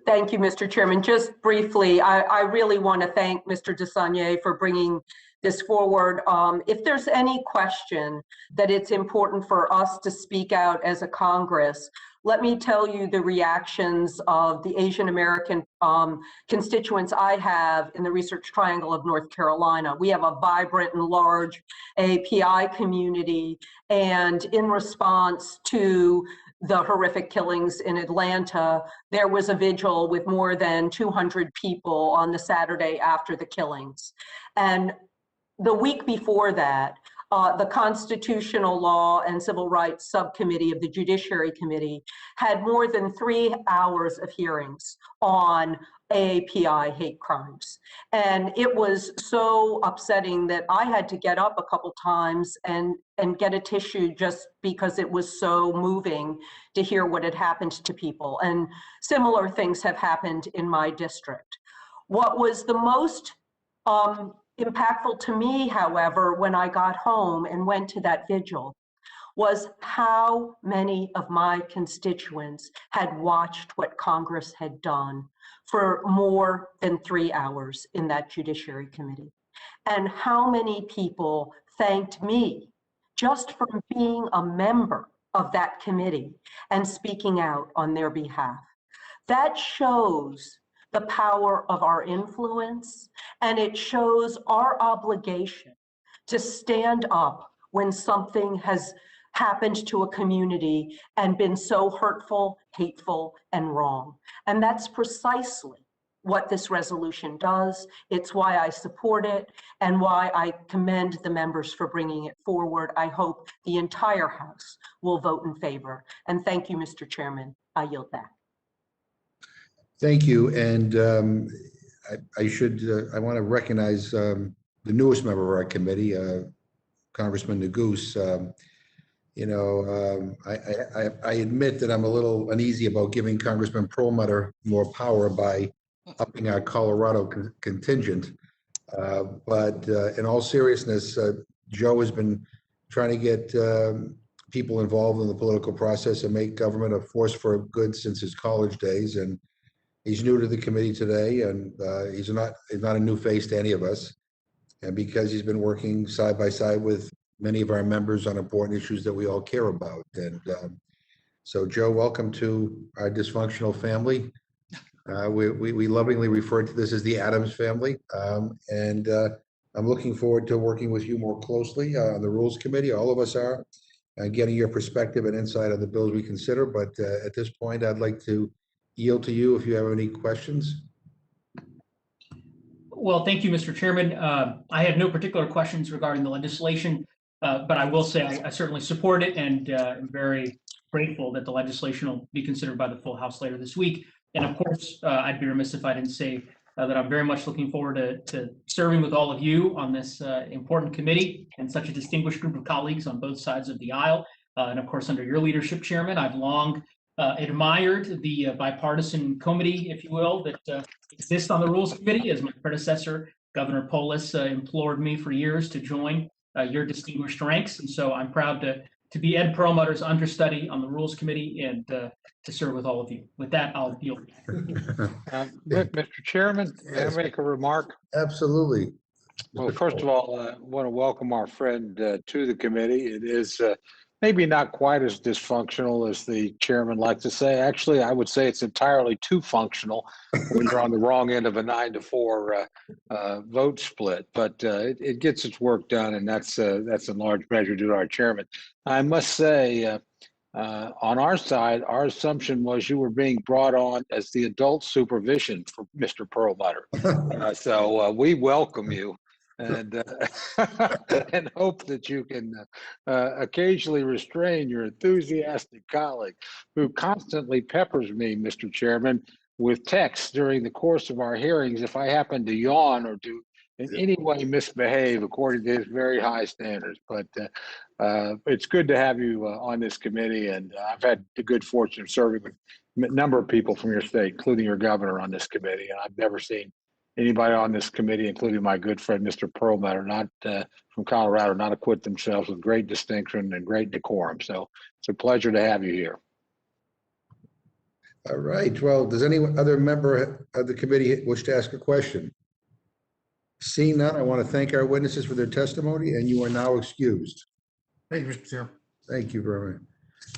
Thank you, Mr. Chairman. Just briefly, I really want to thank Mr. Dusanier for bringing this forward. If there's any question that it's important for us to speak out as a Congress, let me tell you the reactions of the Asian American constituents I have in the Research Triangle of North Carolina. We have a vibrant and large API community, and in response to the horrific killings in Atlanta, there was a vigil with more than 200 people on the Saturday after the killings. And the week before that, the Constitutional Law and Civil Rights Subcommittee of the Judiciary Committee had more than 3 hours of hearings on API hate crimes. And it was so upsetting that I had to get up a couple times and get a tissue just because it was so moving to hear what had happened to people. And similar things have happened in my district. What was the most impactful to me, however, when I got home and went to that vigil, was how many of my constituents had watched what Congress had done for more than 3 hours in that Judiciary Committee, and how many people thanked me just for being a member of that committee and speaking out on their behalf. That shows the power of our influence, and it shows our obligation to stand up when something has happened to a community and been so hurtful, hateful, and wrong. And that's precisely what this resolution does. It's why I support it and why I commend the members for bringing it forward. I hope the entire House will vote in favor. And thank you, Mr. Chairman. I yield back. Thank you. And I want to recognize the newest member of our committee, Congressman Neguse. I admit that I'm a little uneasy about giving Congressman Perlmutter more power by upping our Colorado contingent. But in all seriousness, Joe has been trying to get people involved in the political process and make government a force for good since his college days. And he's new to the committee today, and he's not a new face to any of us. And because he's been working side by side with many of our members on important issues that we all care about. And so, Joe, welcome to our dysfunctional family. We lovingly refer to this as the Addams family. And I'm looking forward to working with you more closely on the Rules Committee. All of us are, and getting your perspective and insight on the bills we consider. But at this point, I'd like to yield to you if you have any questions. Well, thank you, Mr. Chairman. I have no particular questions regarding the legislation, but I will say I certainly support it and am very grateful that the legislation will be considered by the full House later this week. And of course, I'd be remiss if I didn't say that I'm very much looking forward to serving with all of you on this important committee and such a distinguished group of colleagues on both sides of the aisle. And of course, under your leadership, Chairman, I've long admired the bipartisan committee, if you will, that exists on the Rules Committee, as my predecessor, Governor Polis, implored me for years to join your distinguished ranks. And so I'm proud to be Ed Perlmutter's understudy on the Rules Committee and to serve with all of you. With that, I'll yield. Mr. Chairman, may I make a remark? Absolutely. Well, first of all, I want to welcome our friend to the committee. It is maybe not quite as dysfunctional as the chairman likes to say. Actually, I would say it's entirely too functional when you're on the wrong end of a 9-4 vote split. But it gets its work done, and that's in large measure due to our chairman. I must say, on our side, our assumption was you were being brought on as the adult supervision for Mr. Perlmutter. So we welcome you. And and hope that you can occasionally restrain your enthusiastic colleague who constantly peppers me, Mr. Chairman, with texts during the course of our hearings if I happen to yawn or to in any way misbehave according to his very high standards. But it's good to have you on this committee, and I've had the good fortune of serving with a number of people from your state, including your governor, on this committee, and I've never seen anybody on this committee, including my good friend, Mr. Perlmutter, not from Colorado, not acquit themselves with great distinction and great decorum. So it's a pleasure to have you here. All right. Well, does any other member of the committee wish to ask a question? Seeing none, I want to thank our witnesses for their testimony, and you are now excused. Thank you, Mr. Chair. Thank you very much.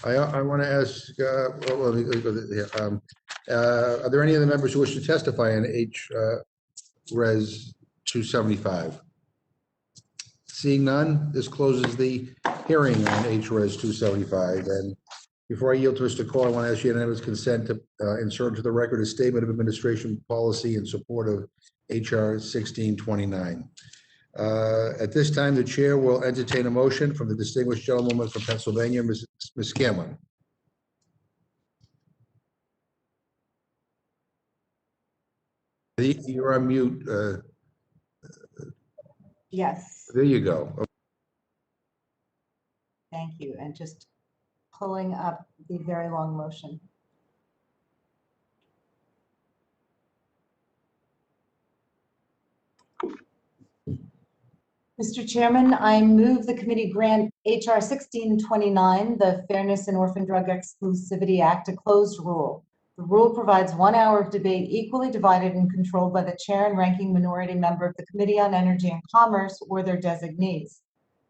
I want to ask, are there any other members who wish to testify on H.Res. 275? Seeing none, this closes the hearing on H.Res. 275. And before I yield to Mr. Cole, I want to ask unanimous consent to insert into the record a statement of administration policy in support of H.R. 1629. At this time, the chair will entertain a motion from the distinguished gentlewoman from Pennsylvania, Ms. Scanlon. You're on mute. Yes, There you go. thank you. And just pulling up the very long motion. Mr. Chairman, I move the committee grant H.R. 1629, the Fairness in Orphan Drug Exclusivity Act, a closed rule. The rule provides 1 hour of debate equally divided and controlled by the chair and ranking minority member of the Committee on Energy and Commerce or their designees.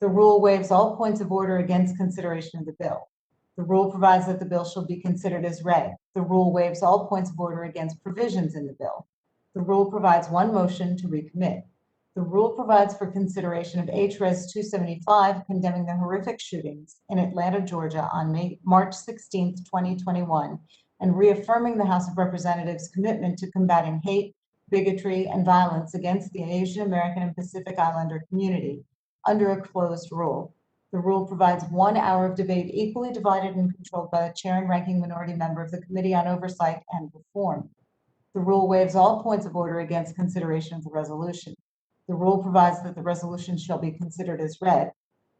The rule waives all points of order against consideration of the bill. The rule provides that the bill shall be considered as read. The rule waives all points of order against provisions in the bill. The rule provides one motion to recommit. The rule provides for consideration of H.Res. 275 condemning the horrific shootings in Atlanta, Georgia on March 16, 2021, and reaffirming the House of Representatives' commitment to combating hate, bigotry, and violence against the Asian American and Pacific Islander community under a closed rule. The rule provides 1 hour of debate equally divided and controlled by the chair and ranking minority member of the Committee on Oversight and Reform. The rule waives all points of order against consideration of the resolution. The rule provides that the resolution shall be considered as read.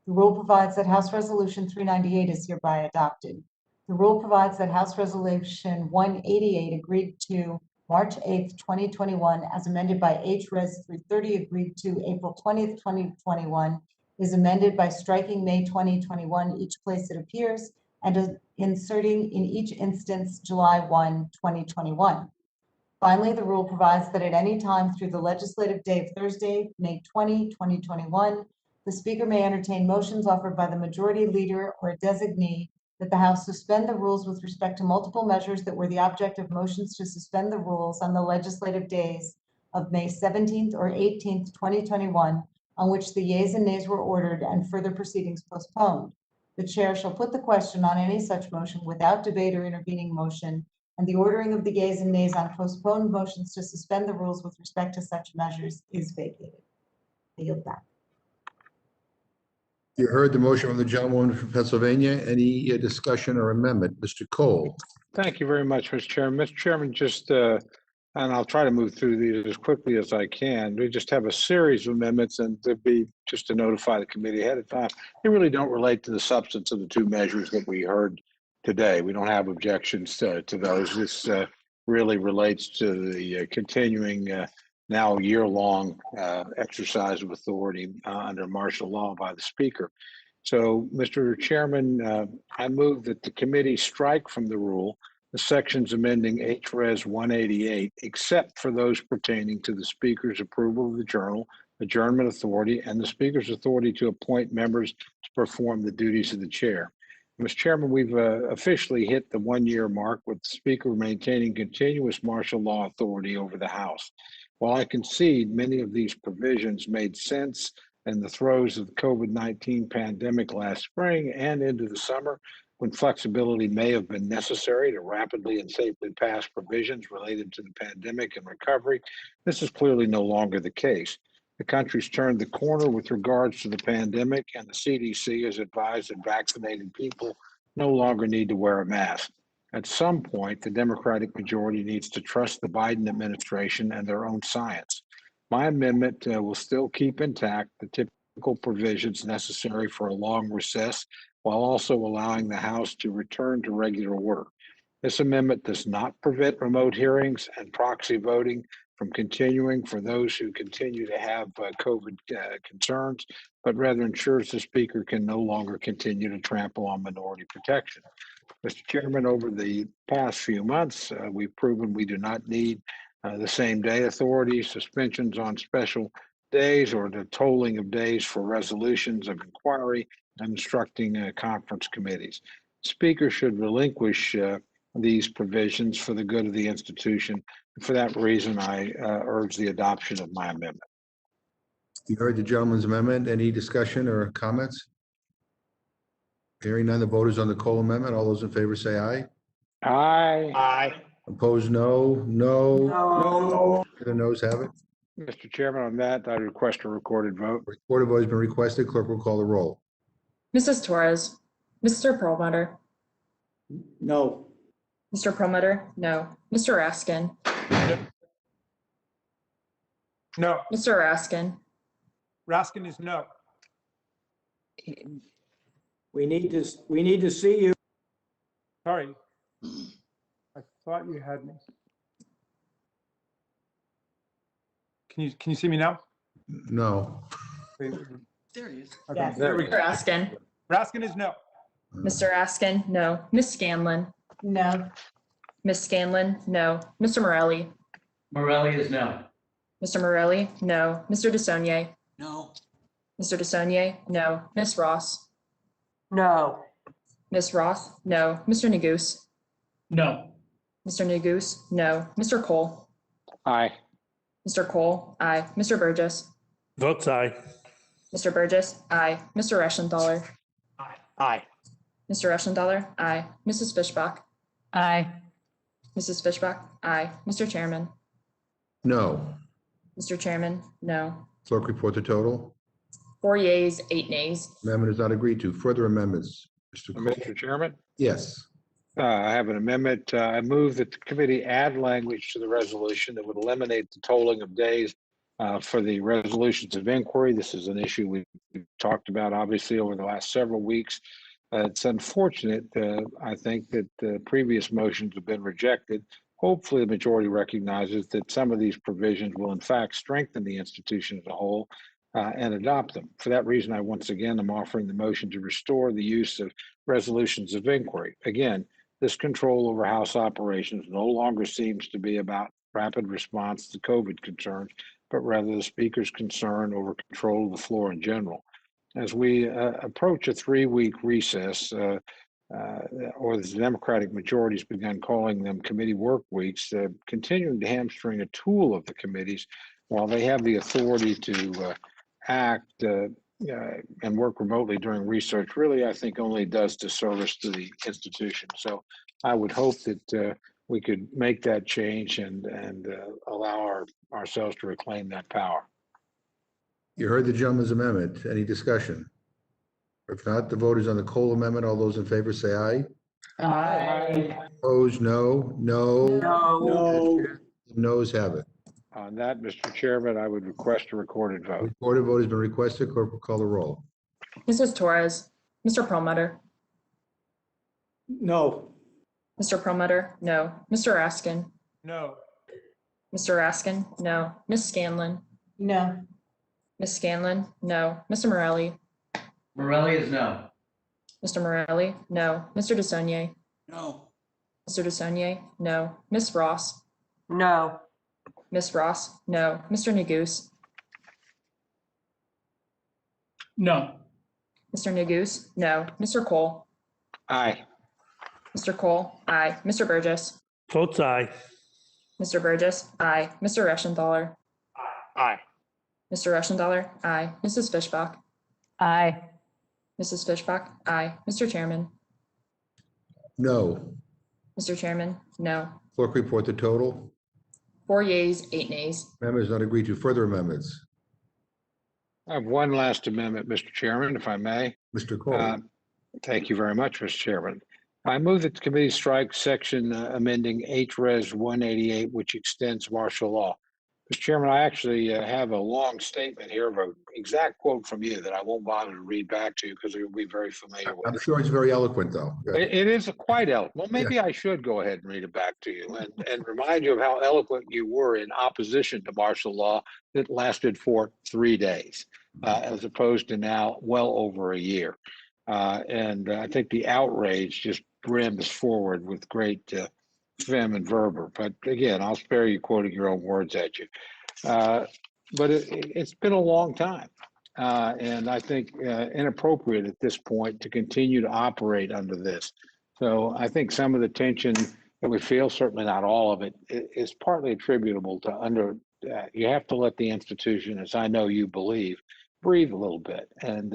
The rule provides that House Resolution 398 is hereby adopted. The rule provides that House Resolution 188 agreed to March 8, 2021, as amended by H.Res. 330 agreed to April 20, 2021, is amended by striking May 2021 each place it appears and inserting in each instance July 1, 2021. Finally, the rule provides that at any time through the legislative day of Thursday, May 20, 2021, the Speaker may entertain motions offered by the Majority Leader or a designee that the House suspend the rules with respect to multiple measures that were the object of motions to suspend the rules on the legislative days of May 17th or 18th, 2021, on which the yeas and nays were ordered and further proceedings postponed. The chair shall put the question on any such motion without debate or intervening motion and the ordering of the yeas and nays on postponed motions to suspend the rules with respect to such measures is vacated. I yield back. You heard the motion from the gentleman from Pennsylvania. Any discussion or amendment? Mr. Cole? Thank you very much, Mr. Chairman. Mr. Chairman, just, and I'll try to move through these as quickly as I can. We just have a series of amendments, and to be just to notify the committee ahead of time. They really don't relate to the substance of the two measures that we heard today. We don't have objections to those. This really relates to the continuing now year-long exercise of authority under martial law by the Speaker. So, Mr. Chairman, I move that the committee strike from the rule the sections amending H.Res 188, except for those pertaining to the Speaker's approval of the journal, adjournment authority, and the Speaker's authority to appoint members to perform the duties of the chair. Mr. Chairman, we've officially hit the one-year mark with the Speaker maintaining continuous martial law authority over the House. While I concede many of these provisions made sense in the throes of the COVID-19 pandemic last spring and into the summer, when flexibility may have been necessary to rapidly and safely pass provisions related to the pandemic and recovery, this is clearly no longer the case. The country's turned the corner with regards to the pandemic, and the CDC has advised that vaccinated people no longer need to wear a mask. At some point, the Democratic majority needs to trust the Biden administration and their own science. My amendment will still keep intact the typical provisions necessary for a long recess, while also allowing the House to return to regular order. This amendment does not prevent remote hearings and proxy voting from continuing for those who continue to have COVID concerns, but rather ensures the Speaker can no longer continue to trample on minority protection. Mr. Chairman, over the past few months, we've proven we do not need the same day authority, suspensions on special days, or the tolling of days for resolutions of inquiry and instructing conference committees. Speaker should relinquish these provisions for the good of the institution. For that reason, I urge the adoption of my amendment. You heard the gentleman's amendment. Any discussion or comments? Hearing none, the vote is on the Cole amendment. All those in favor say aye. Aye. Aye. Opposed, no. No. No. The noes have it. Mr. Chairman, on that, I request a recorded vote. Recorded vote has been requested. Clerk will call the roll. Mrs. Torres, Mr. Perlmutter, No. Mr. Perlmutter, no. Mr. Raskin, No. Mr. Raskin, Raskin is no. We need to see you. Sorry. I thought you had me. Can you see me now? No. Wait, There he is. okay, Yes. there we Mr. go. Raskin, Raskin is no. Mr. Raskin, no. Miss Scanlon, No. Miss Scanlon, no. Mr. Morelli, Morelli is no. Mr. Morelli, no. Mr. DeSaulnier, No. Mr. DeSaulnier, no. Miss Ross, No. Miss Roth, no. Mr. Neguse, No. Mr. Neguse, no. Mr. Cole, Aye. Mr. Cole, aye. Mr. Burgess, Votes aye. Mr. Burgess, aye. Mr. Reschenthaler, Aye. Mr. Reschenthaler, aye. Mrs. Fishbach, Aye. Mrs. Fishbach, aye. Mr. Chairman, No. Mr. Chairman, no. Clerk report the total. 4 yeas, 8 nays. Amendment is not agreed to. Further amendments. Mr. Cole? Mr. Chairman, Yes. I have an amendment. I move that the committee add language to the resolution that would eliminate the tolling of days for the resolutions of inquiry. This is an issue we've talked about, obviously, over the last several weeks. It's unfortunate, I think, that the previous motions have been rejected. Hopefully, the majority recognizes that some of these provisions will, in fact, strengthen the institution as a whole and adopt them. For that reason, I once again am offering the motion to restore the use of resolutions of inquiry. Again, this control over House operations no longer seems to be about rapid response to COVID concerns, but rather the Speaker's concern over control of the floor in general. As we approach a 3-week recess, or the Democratic majority's begun calling them committee work weeks, continuing to hamstring a tool of the committees while they have the authority to act and work remotely during research, really, I think, only does disservice to the institution. So I would hope that we could make that change and allow ourselves to reclaim that power. You heard the gentleman's amendment. Any discussion? If not, the vote is on the Cole amendment. All those in favor say aye. Aye. Opposed, no. No. No. Noes have it. On that, Mr. Chairman, I would request a recorded vote. Recorded vote has been requested. Clerk will call the roll. Mrs. Torres, Mr. Perlmutter, No. Mr. Perlmutter, no. Mr. Raskin, No. Mr. Raskin, no. Ms. Scanlon, No. Ms. Scanlon, no. Mr. Morelli, Morelli is no. Mr. Morelli, no. Mr. DeSaulnier, No. Mr. DeSaulnier, no. Ms. Ross, No. Ms. Ross, no. Mr. Neguse, No. Mr. Neguse, no. Mr. Cole, Aye. Mr. Cole, aye. Mr. Burgess, Votes aye. Mr. Burgess, aye. Mr. Reschenthaler, Aye. Mr. Reschenthaler, aye. Mrs. Fishbach, Aye. Mrs. Fishbach, aye. Mr. Chairman, No. Mr. Chairman, no. Clerk report the total. 4 yeas, 8 nays. Amendment is not agreed to. Further amendments. I have one last amendment, Mr. Chairman, if I may. Mr. Cole. Thank you very much, Mr. Chairman. I move that the committee strike section amending H.Res 188, which extends martial law. Mr. Chairman, I actually have a long statement here of an exact quote from you that I won't bother to read back to you because you'll be very familiar with I'm it. sure it's very eloquent, though. It is quite eloquent. Well, maybe I should go ahead and read it back to you and remind you of how eloquent you were in opposition to martial law that lasted for 3 days, as opposed to now well over a year. And I think the outrage just brims forward with great vim and verve. But again, I'll spare you quoting your own words at you. But it's been a long time. And I think inappropriate at this point to continue to operate under this. So I think some of the tension that we feel, certainly not all of it, is partly attributable to you have to let the institution, as I know you believe, breathe a little bit. And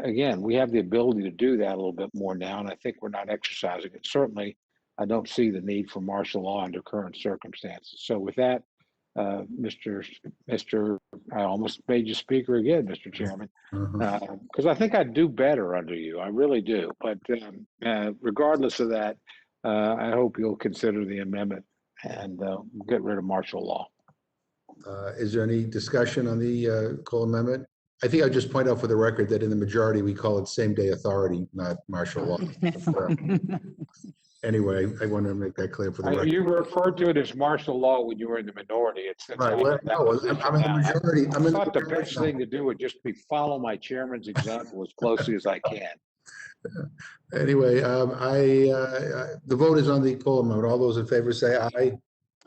again, we have the ability to do that a little bit more now, and I think we're not exercising it. Certainly, I don't see the need for martial law under current circumstances. So with that, I almost made you speaker again, Mr. Chairman, because I think I'd do better under you. I really do. But regardless of that, I hope you'll consider the amendment and get rid of martial law. Is there any discussion on the Cole amendment? I think I'll just point out for the record that in the majority, we call it same-day authority, not martial law. Anyway, I want to make that clear for the record. You referred to it as martial law when you were in the minority. It's right. Well, no, I'm in the majority. I thought the best thing to do would just be follow my chairman's example as closely as I can. Anyway, the vote is on the Cole amendment. All those in favor say aye.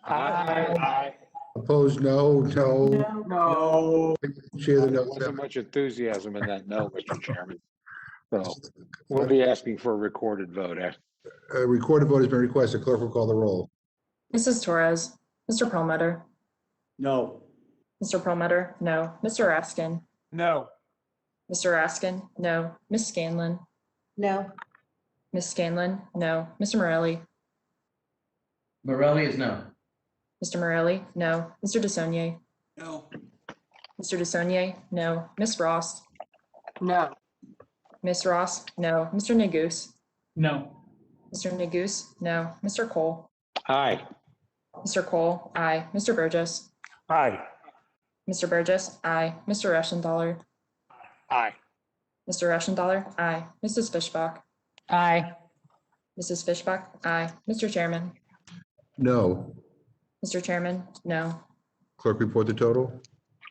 Aye. Opposed, no. No. Share the There notes. wasn't much enthusiasm in that no, Mr. Chairman. So we'll be asking for a recorded vote. A recorded vote has been requested. Clerk will call the roll. Mrs. Torres, Mr. Perlmutter, No. Mr. Perlmutter, no. Mr. Raskin, No. Mr. Raskin, no. Ms. Scanlon, No. Ms. Scanlon, no. Mr. Morelli, Morelli is no. Mr. Morelli, no. Mr. DeSaulnier, No. Mr. DeSaulnier, no. Ms. Ross, No. Ms. Ross, no. Mr. Neguse, No. Mr. Neguse, no. Mr. Cole, Aye. Mr. Cole, aye. Mr. Burgess, Aye. Mr. Burgess, aye. Mr. Reschenthaler, Aye. Mr. Reschenthaler, aye. Mrs. Fishbach, Aye. Mrs. Fishbach, aye. Mr. Chairman, No. Mr. Chairman, no. Clerk report the total.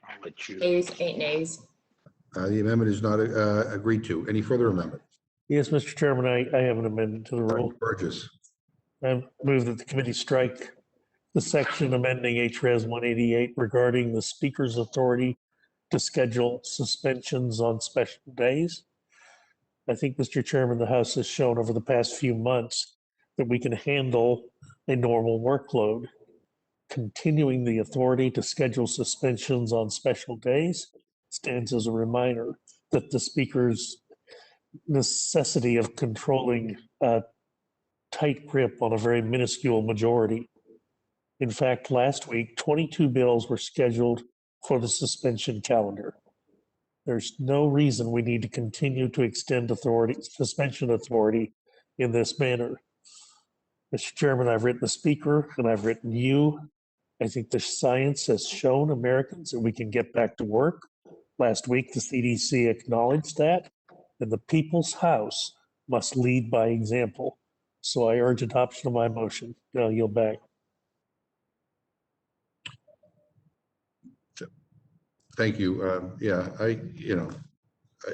I'll let you. Ayes, 8 nays. The amendment is not agreed to. Any further amendment? Yes, Mr. Chairman, I have an amendment to the rule. Burgess. I move that the committee strike the section amending H.Res 188 regarding the speaker's authority to schedule suspensions on special days. I think, Mr. Chairman, the House has shown over the past few months that we can handle a normal workload. Continuing the authority to schedule suspensions on special days stands as a reminder that the speaker's necessity of controlling tight grip on a very minuscule majority. In fact, last week, 22 bills were scheduled for the suspension calendar. There's no reason we need to continue to extend suspension authority in this manner. Mr. Chairman, I've written the speaker and I've written you. I think the science has shown Americans that we can get back to work. Last week, the CDC acknowledged that, and the people's house must lead by example. So I urge adoption of my motion. I'll yield back. Thank you. Yeah,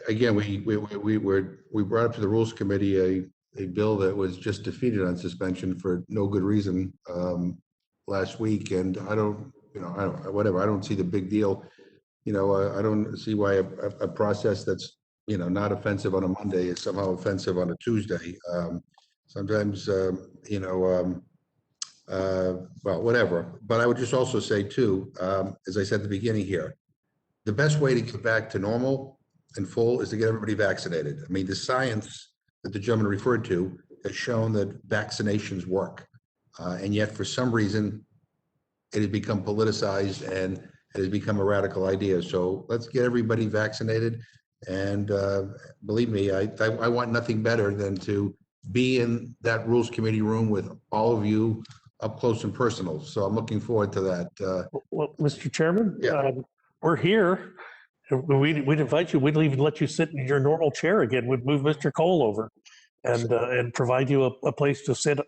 again, we brought up to the Rules Committee a bill that was just defeated on suspension for no good reason last week, and I don't see the big deal. I don't see why a process that's not offensive on a Monday is somehow offensive on a Tuesday. Sometimes well, whatever. But I would just also say too, as I said at the beginning here, the best way to get back to normal and full is to get everybody vaccinated. I mean, the science that the gentleman referred to has shown that vaccinations work. And yet for some reason, it has become politicized and it has become a radical idea. So let's get everybody vaccinated. And believe me, I want nothing better than to be in that Rules Committee room with all of you up close and personal. So I'm looking forward to that. Well, Mr. Chairman, Yeah. We're here. We'd invite you. We'd even let you sit in your normal chair again. We'd move Mr. Cole over and provide you a place to sit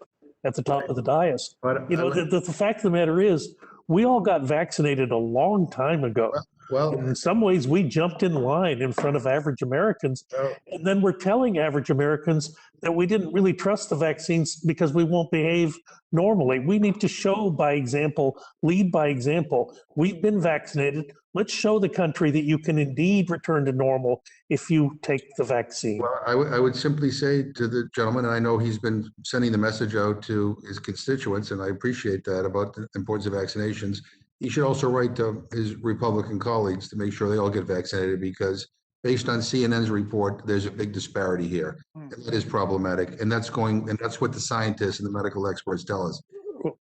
at the top of the dais. But the fact of the matter is, we all got vaccinated a long time ago. Well, in some ways, we jumped in line in front of average Americans. And then we're telling average Americans that we didn't really trust the vaccines because we won't behave normally. We need to show by example, lead by example. We've been vaccinated. Let's show the country that you can indeed return to normal if you take the vaccine. Well, I would simply say to the gentleman, and I know he's been sending the message out to his constituents, and I appreciate that about the importance of vaccinations. He should also write to his Republican colleagues to make sure they all get vaccinated, because based on CNN's report, there's a big disparity here. And that is problematic. And that's what the scientists and the medical experts tell us.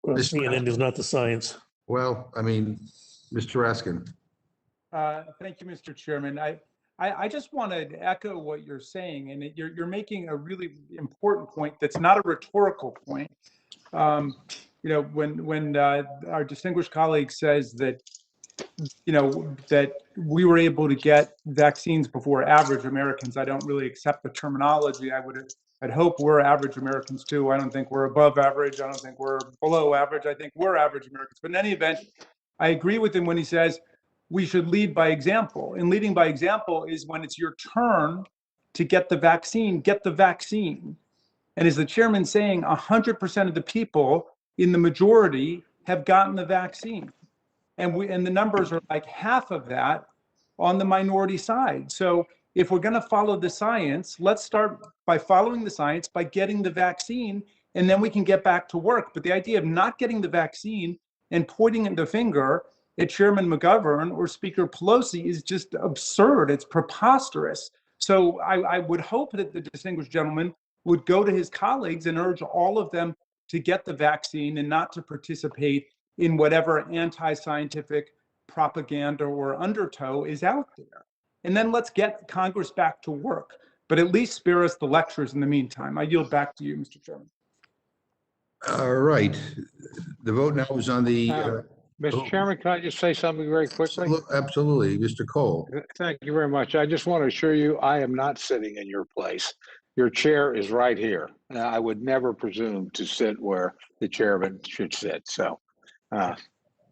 CNN is not the science. Well, I mean, Mr. Raskin. Thank you, Mr. Chairman. I just want to echo what you're saying, and you're making a really important point that's not a rhetorical point. When our distinguished colleague says that, that we were able to get vaccines before average Americans, I don't really accept the terminology. I'd hope we're average Americans too. I don't think we're above average. I don't think we're below average. I think we're average Americans. But in any event, I agree with him when he says we should lead by example. And leading by example is when it's your turn to get the vaccine, get the vaccine. And as the chairman's saying, 100% of the people in the majority have gotten the vaccine. And the numbers are like half of that on the minority side. So if we're going to follow the science, let's start by following the science, by getting the vaccine, and then we can get back to work. But the idea of not getting the vaccine and pointing the finger at Chairman McGovern or Speaker Pelosi is just absurd. It's preposterous. So I would hope that the distinguished gentleman would go to his colleagues and urge all of them to get the vaccine and not to participate in whatever anti-scientific propaganda or undertow is out there. And then let's get Congress back to work, but at least spare us the lectures in the meantime. I yield back to you, Mr. Chairman. All right. The vote now is on the. Mr. Chairman, can I just say something very quickly? Absolutely, Mr. Cole. Thank you very much. I just want to assure you, I am not sitting in your place. Your chair is right here. I would never presume to sit where the chairman should sit. So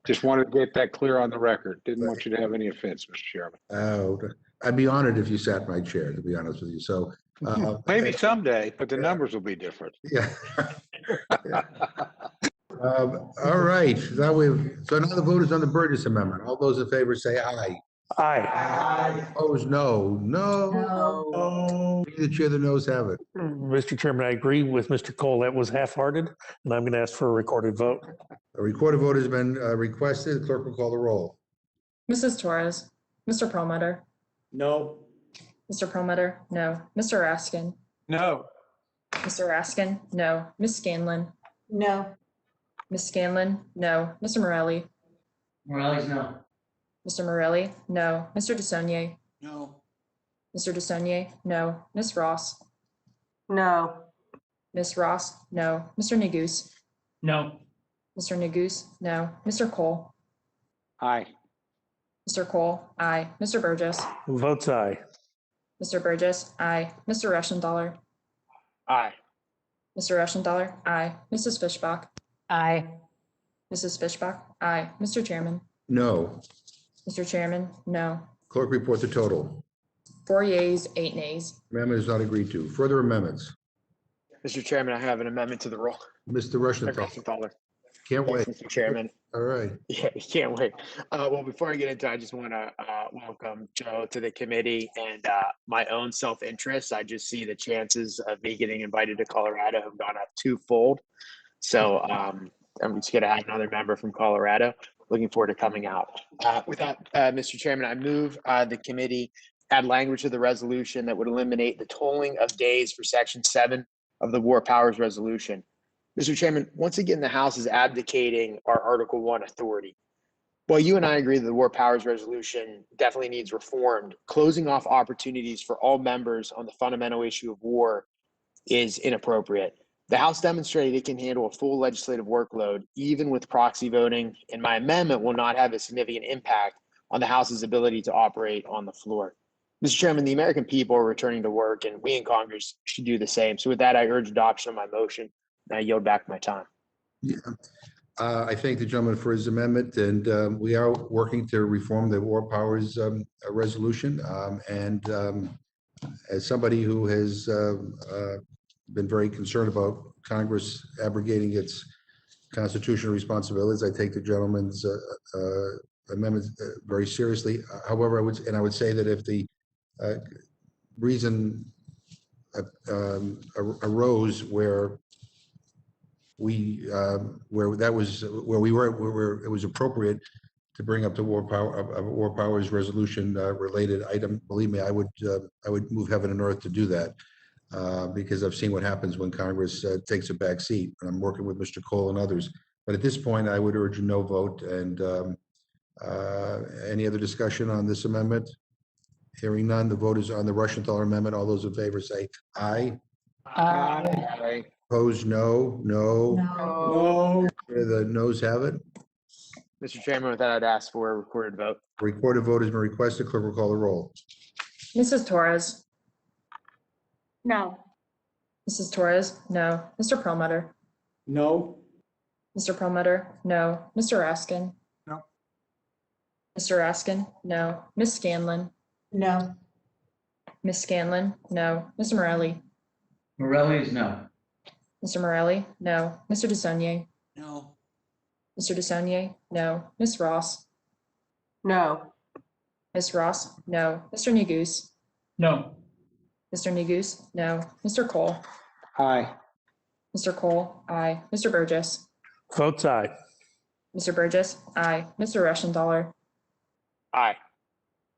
just wanted to get that clear on the record. Didn't want you to have any offense, Mr. Chairman. Oh, I'd be honored if you sat in my chair, to be honest with you. So maybe someday, but the numbers will be different. Yeah. All right. So now the vote is on the Burgess Amendment. All those in favor say aye. Aye. Opposed, no. No. Be the chair, the noes have it. Mr. Chairman, I agree with Mr. Cole. That was half-hearted, and I'm going to ask for a recorded vote. A recorded vote has been requested. The clerk will call the roll. Mrs. Torres, Mr. Perlmutter, No. Mr. Perlmutter, no. Mr. Raskin, No. Mr. Raskin? No. Ms. Scanlon? No. Ms. Scanlon? No. Mr. Morelli? Morelli's no. Mr. Morelli? No. Mr. DeSaulnier? No. Mr. DeSaulnier? No. Ms. Ross? No. Ms. Ross? No. Mr. Neguse? No. Mr. Neguse? No. Mr. Cole? Aye. Mr. Cole? Aye. Mr. Burgess? Votes aye. Mr. Burgess? Aye. Mr. Reschenthaler? Aye. Mr. Reschenthaler? Aye. Mrs. Fishbach? Aye. Mrs. Fishbach? Aye. Mr. Chairman? No. Mr. Chairman? No. Clerk, report the total. 4 yeas, 8 nays. Amendment is not agreed to. Further amendments. Mr. Chairman, I have an amendment to the rule. Mr. Rushton, Reschenthaler. can't Yes, wait. Mr. Chairman. All right. Yeah, you can't wait. Well, before I get into it, I just want to welcome Joe to the committee and my own self-interest. I just see the chances of me getting invited to Colorado have gone up twofold. So I'm just going to have another member from Colorado. Looking forward to coming out. With that, Mr. Chairman, I move the committee add language to the resolution that would eliminate the tolling of days for Section 7 of the War Powers Resolution. Mr. Chairman, once again, the House is abdicating our Article 1 authority. While you and I agree that the War Powers Resolution definitely needs reformed, closing off opportunities for all members on the fundamental issue of war is inappropriate. The House demonstrated it can handle a full legislative workload, even with proxy voting, and my amendment will not have a significant impact on the House's ability to operate on the floor. Mr. Chairman, the American people are returning to work, and we in Congress should do the same. So with that, I urge adoption of my motion, and I yield back my time. Yeah. I thank the gentleman for his amendment, and we are working to reform the War Powers Resolution. As somebody who has been very concerned about Congress abrogating its constitutional responsibilities, I take the gentleman's amendment very seriously. However, I would say that if the reason arose where we where it was appropriate to bring up the War Powers Resolution related item, believe me, I would move heaven and earth to do that, because I've seen what happens when Congress takes a back seat, and I'm working with Mr. Cole and others. But at this point, I would urge a no vote. And any other discussion on this amendment? Hearing none, the vote is on the Rushenthaler amendment. All those in favor say aye. Aye. Opposed, no. No. No. The noes have it. Mr. Chairman, with that, I'd ask for a recorded vote. A recorded vote has been requested. Clerk will call the roll. Mrs. Torres? No. Mrs. Torres? No. Mr. Perlmutter? No. Mr. Perlmutter? No. Mr. Raskin? No. Mr. Raskin? No. Ms. Scanlon? No. Ms. Scanlon? No. Mr. Morelli? Morelli's no. Mr. Morelli? No. Mr. DeSaulnier? No. Mr. DeSaulnier? No. Ms. Ross? No. Ms. Ross? No. Mr. Neguse? No. Mr. Neguse? No. Mr. Cole? Aye. Mr. Cole? Aye. Mr. Burgess? Votes aye. Mr. Burgess? Aye. Mr. Reschenthaler? Aye.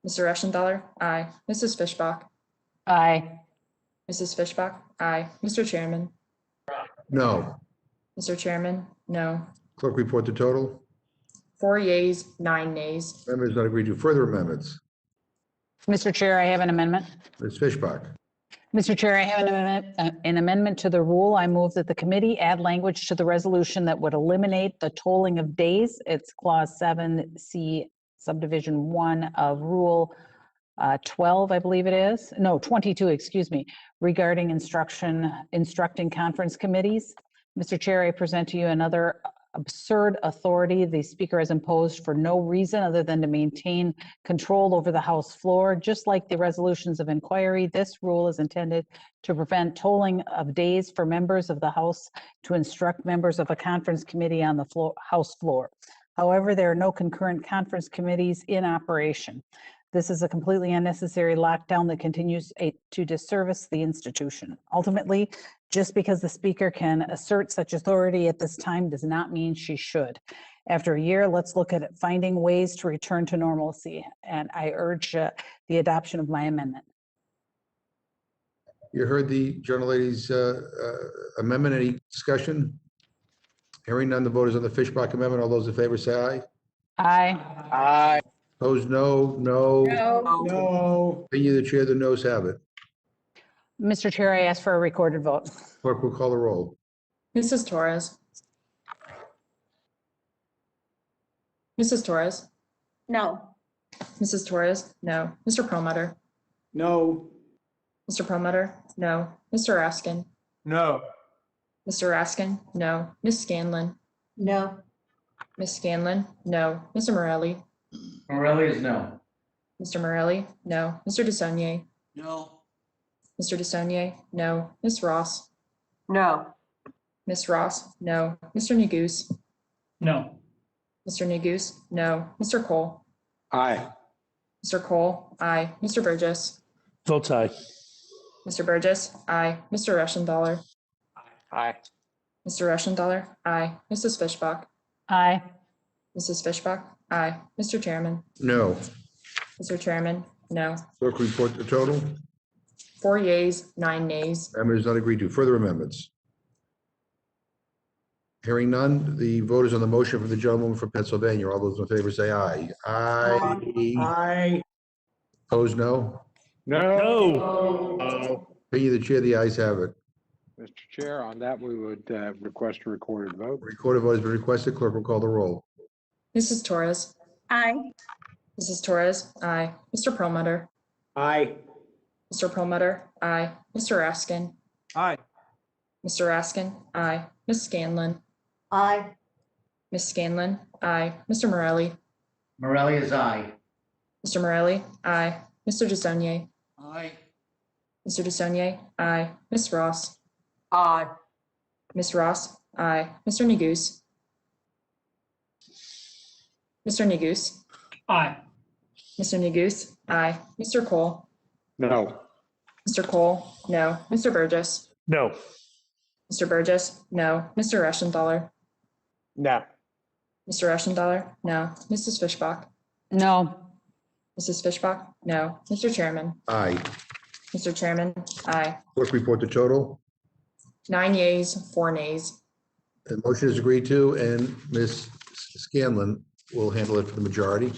Mr. Reschenthaler? Aye. Mrs. Fishbach? Aye. Mrs. Fishbach? Aye. Mr. Chairman? No. Mr. Chairman? No. Clerk report the total. 4 yeas, 9 nays. Amendment is not agreed to. Further amendments. Mr. Chair, I have an amendment. Ms. Fishbach. Mr. Chair, I have an amendment to the rule. I move that the committee add language to the resolution that would eliminate the tolling of days. It's Clause 7C, Subdivision 1 of Rule 12, I believe it is. No, 22, excuse me, regarding instructing conference committees. Mr. Chair, I present to you another absurd authority the Speaker has imposed for no reason other than to maintain control over the House floor. Just like the resolutions of inquiry, this rule is intended to prevent tolling of days for members of the House to instruct members of a conference committee on the House floor. However, there are no concurrent conference committees in operation. This is a completely unnecessary lockdown that continues to disservice the institution. Ultimately, just because the Speaker can assert such authority at this time does not mean she should. After a year, let's look at finding ways to return to normalcy, and I urge the adoption of my amendment. You heard the gentlelady's amendment. Any discussion? Hearing none, the vote is on the Fishbach amendment. All those in favor say aye. Aye. Aye. Opposed, no. No. No. Opinion of the chair, the noes have it. Mr. Chair, I ask for a recorded vote. Clerk will call the roll. Mrs. Torres. Mrs. Torres. No. Mrs. Torres, no. Mr. Perlmutter. No. Mr. Perlmutter, no. Mr. Raskin. No. Mr. Raskin, no. Ms. Scanlon. No. Ms. Scanlon, no. Mr. Morelli. Morelli is no. Mr. Morelli, no. Mr. DeSaulnier. No. Mr. DeSaulnier, no. Ms. Ross. No. Ms. Ross, no. Mr. Neguse. No. Mr. Neguse, no. Mr. Cole. Aye. Mr. Cole, aye. Mr. Burgess. Votes aye. Mr. Burgess, aye. Mr. Reschenthaler. Aye. Mr. Reschenthaler, aye. Mrs. Fishbach. Aye. Mrs. Fishbach, aye. Mr. Chairman. No. Mr. Chairman, no. Clerk report the total. 4 yeas, 9 nays. Amendment is not agreed to. Further amendments? Hearing none, the vote is on the motion from the gentlewoman from Pennsylvania. All those in favor say aye. Aye. Aye. Opposed, no. No. Opinion of the chair, the ayes have it. Mr. Chair, on that, we would request a recorded vote. Recorded vote has been requested. Clerk will call the roll. Mrs. Torres. Aye. Mrs. Torres, aye. Mr. Perlmutter. Aye. Mr. Perlmutter, aye. Mr. Raskin. Aye. Mr. Raskin, aye. Ms. Scanlon. Aye. Ms. Scanlon, aye. Mr. Morelli. Morelli is aye. Mr. Morelli, aye. Mr. DeSaulnier. Aye. Mr. DeSaulnier, aye. Ms. Ross. Aye. Ms. Ross, aye. Mr. Neguse. Mr. Neguse. Aye. Mr. Neguse, aye. Mr. Cole. No. Mr. Cole, no. Mr. Burgess. No. Mr. Burgess, no. Mr. Reschenthaler. No. Mr. Reschenthaler, no. Mrs. Fishbach. No. Mrs. Fishbach, no. Mr. Chairman. Aye. Mr. Chairman, aye. Clerk report the total. 9 yeas, 4 nays. The motion is agreed to, and Ms. Scanlon will handle it for the majority.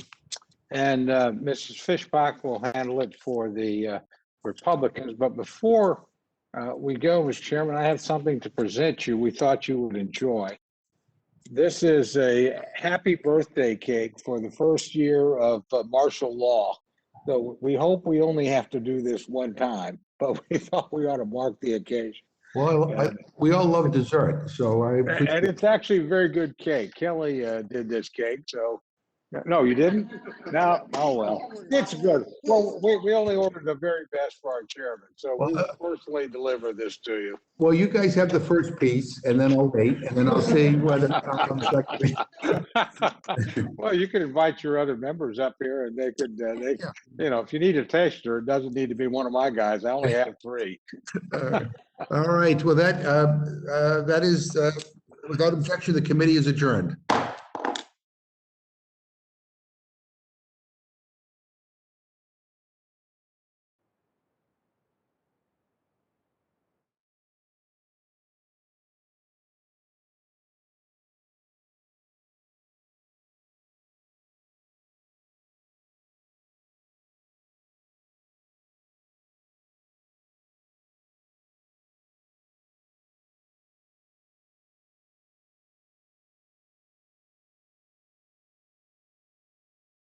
And Mrs. Fishbach will handle it for the Republicans. But before we go, Mr. Chairman, I have something to present you we thought you would enjoy. This is a happy birthday cake for the first year of martial law. So we hope we only have to do this one time, but we thought we ought to mark the occasion. Well, we all love dessert, so I And appreciate it's actually a very good cake. Kelly did this cake, so. No, you didn't? No? Oh, well, it's good. Well, we only ordered the very best for our chairman, so we will personally deliver this to you. Well, you guys have the first piece, and then I'll wait, and then I'll see whether I'm second. Well, you can invite your other members up here and they could, if you need a taster, it doesn't need to be one of my guys. I only have 3. All right, well, that is, without objection, the committee is adjourned.